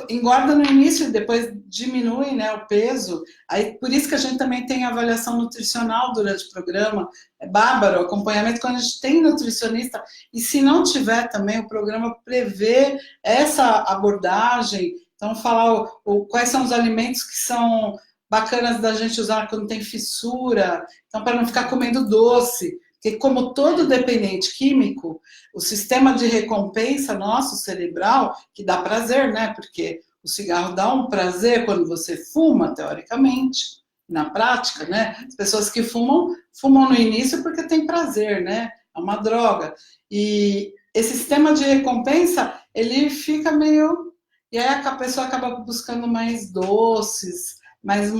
engorda no início e depois diminui, né, o peso. Aí, por isso que a gente também tem avaliação nutricional durante o programa. É bárbaro o acompanhamento quando a gente tem nutricionista. E se não tiver também, o programa prevê essa abordagem. Então, falar quais são os alimentos que são bacanas da gente usar quando tem fissura. Então, para não ficar comendo doce. Porque como todo dependente químico, o sistema de recompensa nosso, cerebral, que dá prazer, né? Porque o cigarro dá um prazer quando você fuma, teoricamente, na prática, né? As pessoas que fumam no início porque tem prazer, né? É uma droga. E esse sistema de recompensa, ele fica meio... E aí a pessoa acaba buscando mais doces, mais o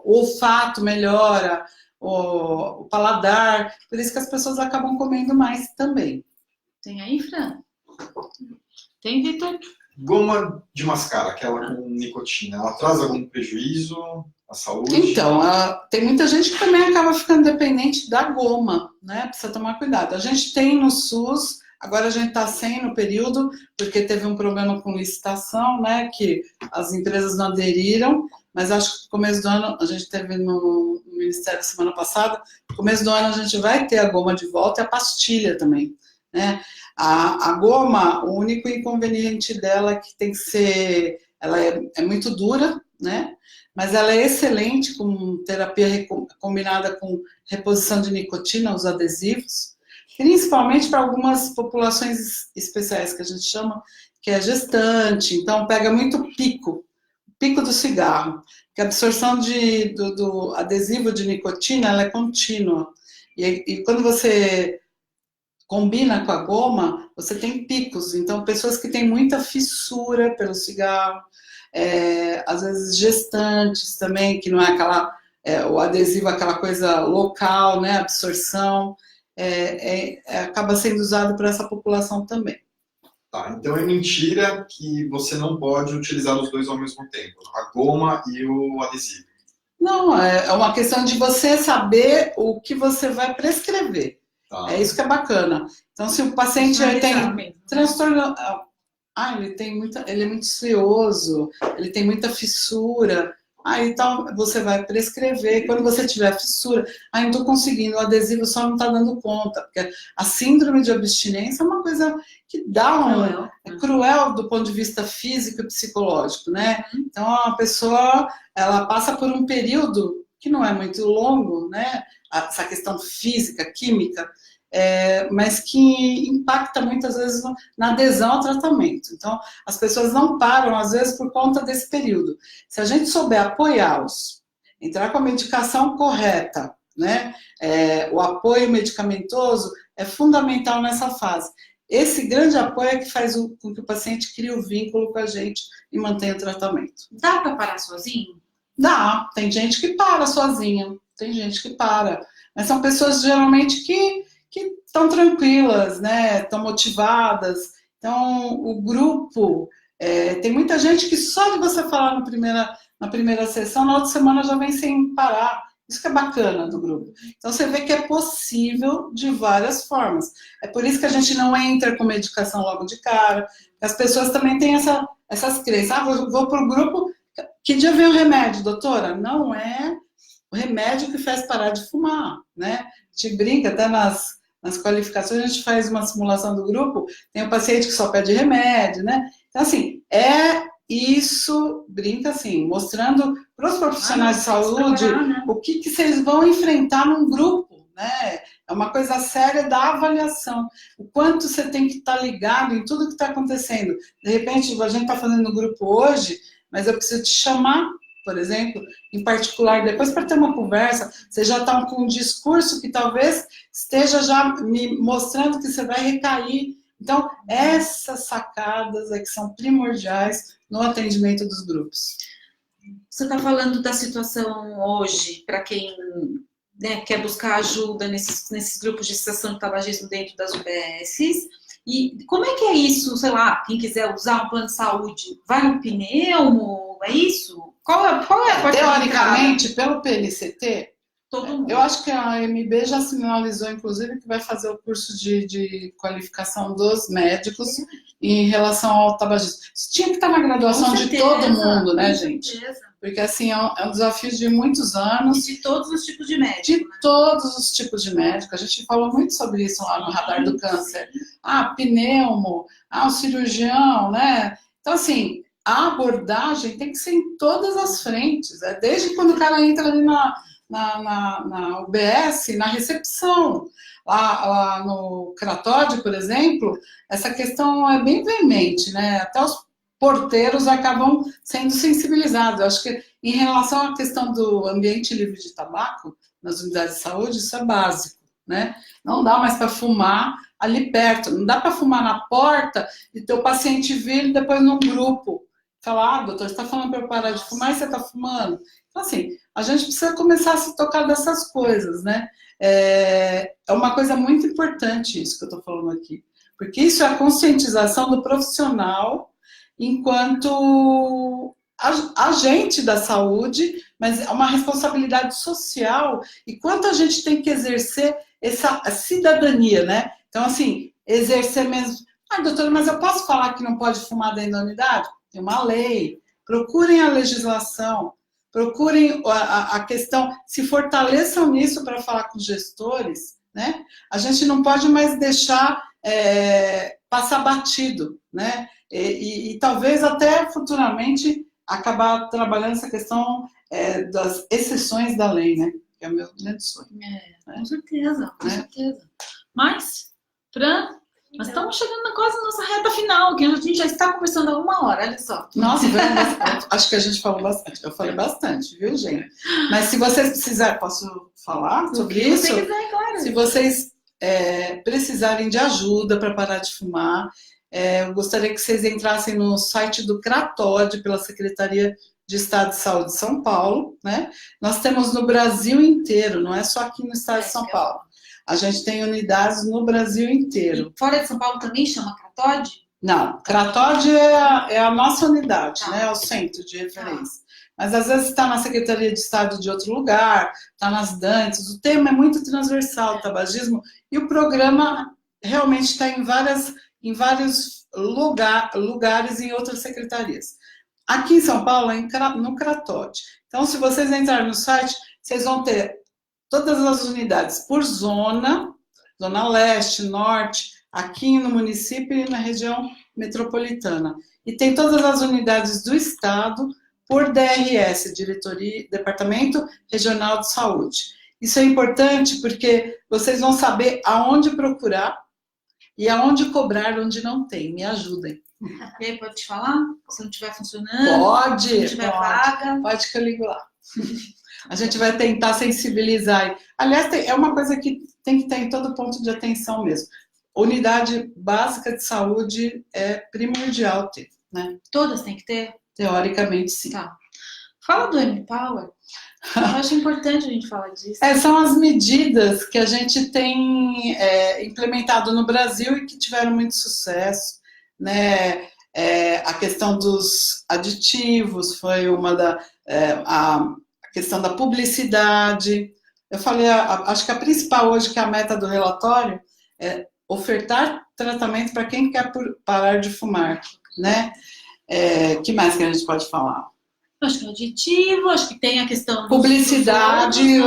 olfato melhora, o paladar, por isso que as pessoas acabam comendo mais também. Tem aí, Fran? Tem, Vitor? Goma de mascar, aquela com nicotina, ela traz algum prejuízo à saúde? Então, tem muita gente que também acaba ficando dependente da goma, né? Precisa tomar cuidado. A gente tem no SUS, agora a gente está sem no período, porque teve um problema com licitação, né? Que as empresas não aderiram, mas acho que no começo do ano, a gente teve no Ministério semana passada, no começo do ano a gente vai ter a goma de volta e a pastilha também, né? A goma, o único inconveniente dela é que tem que ser, ela é muito dura, né? Mas ela é excelente com terapia combinada com reposição de nicotina, os adesivos, principalmente para algumas populações especiais que a gente chama, que é gestante, então pega muito pico do cigarro, que a absorção do adesivo de nicotina, ela é contínua, e quando você combina com a goma, você tem picos, então pessoas que têm muita fissura pelo cigarro, às vezes gestantes também, que não é o adesivo, aquela coisa local, né, absorção, acaba sendo usado para essa população também. Tá, então é mentira que você não pode utilizar os dois ao mesmo tempo, a goma e o adesivo. Não, é uma questão de você saber o que você vai prescrever. Tá. É isso que é bacana. Então, se o paciente tem transtorno... ele é muito ansioso, ele tem muita fissura, então você vai prescrever. Quando você tiver fissura, não estou conseguindo, o adesivo só não está dando conta, porque a síndrome de abstinência é uma coisa que dá é cruel do ponto de vista físico e psicológico, né? Então a pessoa, ela passa por um período que não é muito longo, né? Essa questão física, química, mas que impacta muitas vezes na adesão ao tratamento. Então, as pessoas não param, às vezes, por conta desse período. Se a gente souber apoiá-los, entrar com a medicação correta, né? O apoio medicamentoso é fundamental nessa fase. Esse grande apoio é que faz com que o paciente crie o vínculo com a gente e mantenha o tratamento. Dá para parar sozinho? Dá. Tem gente que para sozinha, tem gente que para. Mas são pessoas, geralmente, que estão tranquilas, né? Estão motivadas. Então, o grupo... tem muita gente que só de você falar na primeira sessão, na outra semana já vem sem parar. Isso que é bacana do grupo. Então, você vê que é possível de várias formas. É por isso que a gente não entra com medicação logo de cara. As pessoas também têm essas crenças. Vou para o grupo... Que dia vem o remédio, doutora? Não é o remédio que faz parar de fumar, né? A gente brinca até nas qualificações, a gente faz uma simulação do grupo, tem um paciente que só pede remédio, né? Então, assim, isso, brinca assim, mostrando para os profissionais de saúde o que vocês vão enfrentar num grupo, né? é uma coisa séria da avaliação. O quanto você tem que estar ligado em tudo que está acontecendo. De repente, a gente está fazendo no grupo hoje, mas eu preciso te chamar, por exemplo, em particular, depois para ter uma conversa, você já está com um discurso que talvez esteja já me mostrando que você vai recair. Então, essas sacadas é que são primordiais no atendimento dos grupos. Você está falando da situação hoje, para quem, né, quer buscar ajuda nesses grupos de cessação de tabagismo dentro das UBSs. E como é que é isso? Sei lá, quem quiser usar um plano de saúde, vai no pneumo? É isso? Qual é a parte teoricamente, pelo PNCT, todo mundo. Eu acho que a AMB já sinalizou, inclusive, que vai fazer o curso de qualificação dos médicos em relação ao tabagismo. Isso tinha que estar na graduação de todo mundo, né, gente? Certeza. Porque, assim, é um desafio de muitos anos. E de todos os tipos de médicos. De todos os tipos de médico. A gente falou muito sobre isso lá no Radar do Câncer. Pneumo, o cirurgião, né? Então, assim, a abordagem tem que ser em todas as frentes. Desde quando o cara entra ali na UBS, na recepção. Lá no Cratóide, por exemplo, essa questão é bem veemente, né? Até os porteiros acabam sendo sensibilizados. Eu acho que em relação à questão do ambiente livre de tabaco, nas unidades de saúde, isso é básico, né? Não dá mais para fumar ali perto, não dá para fumar na porta e ter o paciente vir depois num grupo. Falar, doutor, você está falando para eu parar de fumar e você está fumando? Então, assim, a gente precisa começar a se tocar dessas coisas, né? É uma coisa muito importante isso que eu estou falando aqui, porque isso é a conscientização do profissional enquanto agente da saúde, mas é uma responsabilidade social e quanto a gente tem que exercer essa cidadania, né? Então, assim, exercer mesmo. Doutora, mas eu posso falar que não pode fumar dentro da unidade? Tem uma lei. Procurem a legislação. Procurem a questão, se fortaleçam nisso para falar com os gestores, né? A gente não pode mais deixar passar batido, né? E talvez até futuramente acabar trabalhando essa questão das exceções da lei, né? Que é o meu grande sonho. Com certeza, com certeza. Mas, Fran, nós estamos chegando quase na nossa reta final, que a gente já está conversando há 1 hora, olha só. Nossa, acho que a gente falou bastante. Eu falei bastante, viu, gente? Mas se vocês precisarem, posso falar sobre isso? Se quiser, claro. Se vocês precisarem de ajuda para parar de fumar, eu gostaria que vocês entrassem no site do Cratóide, pela Secretaria de Estado de Saúde de São Paulo, né? Nós temos no Brasil inteiro, não é só aqui no estado de São Paulo. A gente tem unidades no Brasil inteiro. E fora de São Paulo também chama Cratóide? Não, Cratóide é a nossa unidade, né? É o centro de referência. Mas às vezes está na Secretaria de Estado de outro lugar, está nas Dantes. O tema é muito transversal, o tabagismo, e o programa realmente está em vários lugares em outras secretarias. Aqui em São Paulo é no Cratóide. Então, se vocês entrarem no site, vocês vão ter todas as unidades por zona leste, norte, aqui no município e na região metropolitana. E tem todas as unidades do estado por DRS, Departamento Regional de Saúde. Isso é importante porque vocês vão saber aonde procurar e aonde cobrar onde não tem. Me ajudem. E aí, pode te falar? Se não estiver funcionando? Pode. Se não tiver vaga? Pode que eu ligo lá. A gente vai tentar sensibilizar. Aliás, é uma coisa que tem que ter em todo ponto de atenção mesmo. Unidade básica de saúde é primordial ter, né? Todas têm que ter? Teoricamente, sim. Tá. Fala do M-Power. Eu acho importante a gente falar disso. São as medidas que a gente tem implementado no Brasil e que tiveram muito sucesso, né? A questão dos aditivos foi uma a questão da publicidade. Eu falei, acho que a principal hoje, que é a meta do relatório, é ofertar tratamento para quem quer parar de fumar, né? Que mais que a gente pode falar? Acho que é aditivo, acho que tem a questão publicidade,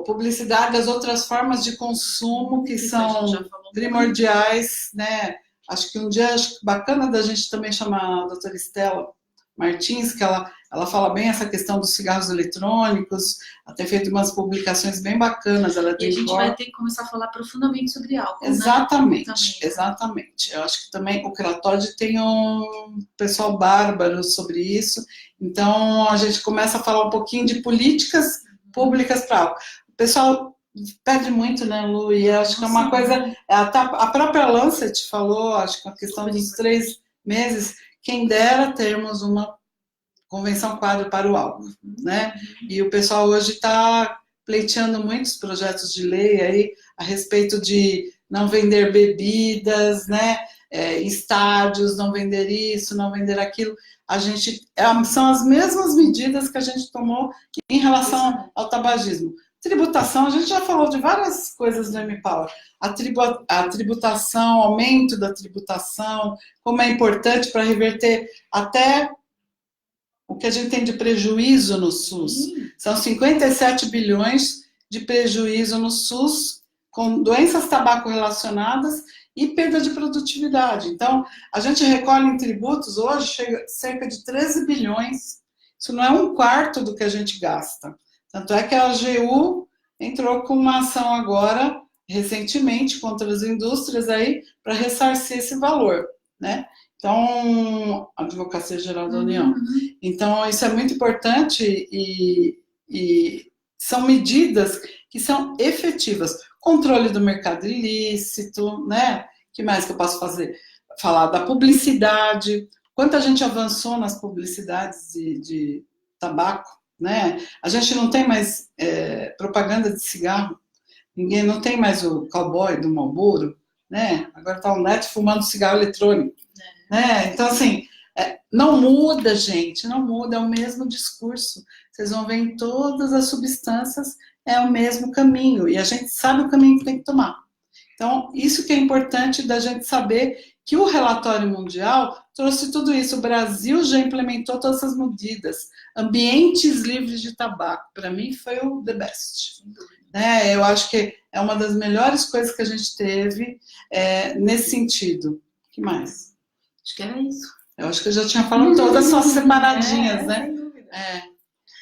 publicidade, as outras formas de consumo que são primordiais, né? Acho que um dia bacana da gente também chamar a doutora Estela Martins, que ela fala bem essa questão dos cigarros eletrônicos, ela tem feito umas publicações bem bacanas. Ela E a gente vai ter que começar a falar profundamente sobre álcool, exatamente, né? Exatamente. Eu acho que também o Kratóide tem um pessoal bárbaro sobre isso, então a gente começa a falar um pouquinho de políticas públicas para álcool. O pessoal pede muito, né, Lu? E acho que é uma coisa... A própria Lancet falou, acho que a questão dos 3 meses, quem dera termos uma convenção quadro para o álcool, né? E o pessoal hoje está pleiteando muitos projetos de lei aí a respeito de não vender bebidas, né? Estádios, não vender isso, não vender aquilo. São as mesmas medidas que a gente tomou em relação ao tabagismo. Tributação, a gente já falou de várias coisas do MPower. A tributação, aumento da tributação, como é importante para reverter até o que a gente tem de prejuízo no SUS. São 57 bilhões de prejuízo no SUS, com doenças tabaco relacionadas e perda de produtividade. Então, a gente recolhe em tributos, hoje, chega a cerca de 13 bilhões. Isso não é 1/4 do que a gente gasta. Tanto é que a AGU entrou com uma ação agora, recentemente, contra as indústrias aí, para ressarcir esse valor, né? Então, a Advocacia Geral da União. Então, isso é muito importante e são medidas que são efetivas. Controle do mercado ilícito, né? O que mais que eu posso falar da publicidade. Quanto a gente avançou nas publicidades de tabaco, né? A gente não tem mais propaganda de cigarro. Ninguém não tem mais o cowboy do Marlboro, né? Agora está o Neto fumando cigarro eletrônico. Né? Então, assim, não muda, gente, não muda, é o mesmo discurso. Vocês vão ver em todas as substâncias, é o mesmo caminho, e a gente sabe o caminho que tem que tomar. Então, isso que é importante da gente saber que o relatório mundial trouxe tudo isso. O Brasil já implementou todas essas medidas. Ambientes livres de tabaco, para mim, foi o the best. Né? Eu acho que é uma das melhores coisas que a gente teve nesse sentido. O que mais? Acho que era isso. Eu acho que eu já tinha falado todas só separadinhas, né?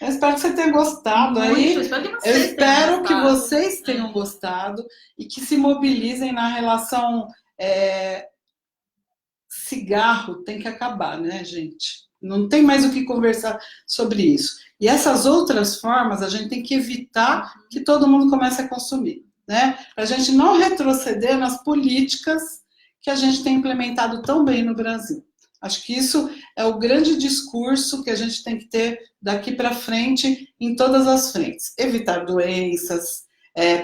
Eu espero que você tenha gostado. Aí, eu espero que vocês tenham gostado e que se mobilizem na relação cigarro tem que acabar, né, gente? Não tem mais o que conversar sobre isso. E essas outras formas, a gente tem que evitar que todo mundo comece a consumir, né? Para a gente não retroceder nas políticas que a gente tem implementado tão bem no Brasil. Acho que isso é o grande discurso que a gente tem que ter daqui para frente em todas as frentes. Evitar doenças,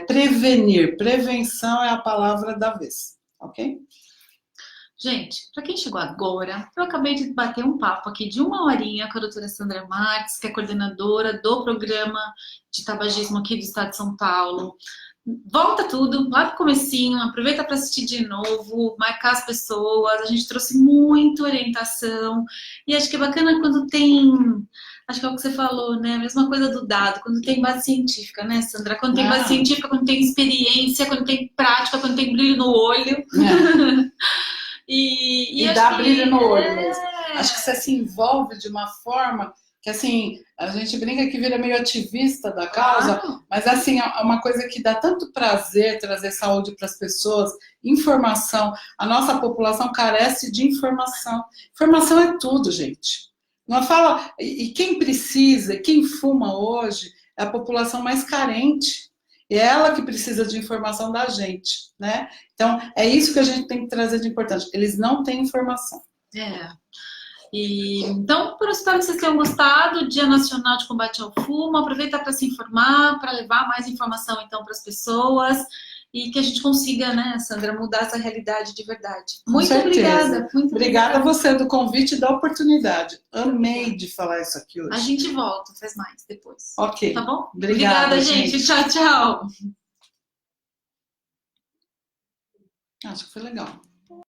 prevenir. Prevenção é a palavra da vez, ok? Gente, para quem chegou agora, eu acabei de bater um papo aqui de 1 horinha com a doutora Sandra Marques, que é coordenadora do programa de tabagismo aqui do estado de São Paulo. Volta tudo lá pro comecinho, aproveita para assistir de novo, marcar as pessoas, a gente trouxe muita orientação e acho que é bacana quando tem, acho que é o que você falou, né, a mesma coisa do dado, quando tem base científica, né, Sandra? Quando tem base científica, quando tem experiência, quando tem prática, quando tem brilho no olho. E dá brilho no olho mesmo. Acho que você se envolve de uma forma que, assim, a gente brinca que vira meio ativista da causa, mas, assim, é uma coisa que dá tanto prazer trazer saúde para as pessoas, informação. A nossa população carece de informação. Informação é tudo, gente. Não fala... E quem precisa, quem fuma hoje, é a população mais carente. E é ela que precisa de informação da gente, né? Então, é isso que a gente tem que trazer de importante. Eles não têm informação. Então, espero que vocês tenham gostado. Dia Nacional de Combate ao Fumo. Aproveita para se informar, para levar mais informação então para as pessoas e que a gente consiga, né, Sandra, mudar essa realidade de verdade. Muito obrigada. Muito obrigada a você do convite e da oportunidade. Amei de falar isso aqui hoje. A gente volta, faz mais depois. Ok. Tá bom? Obrigada, gente. Tchau, tchau. Acho que foi legal.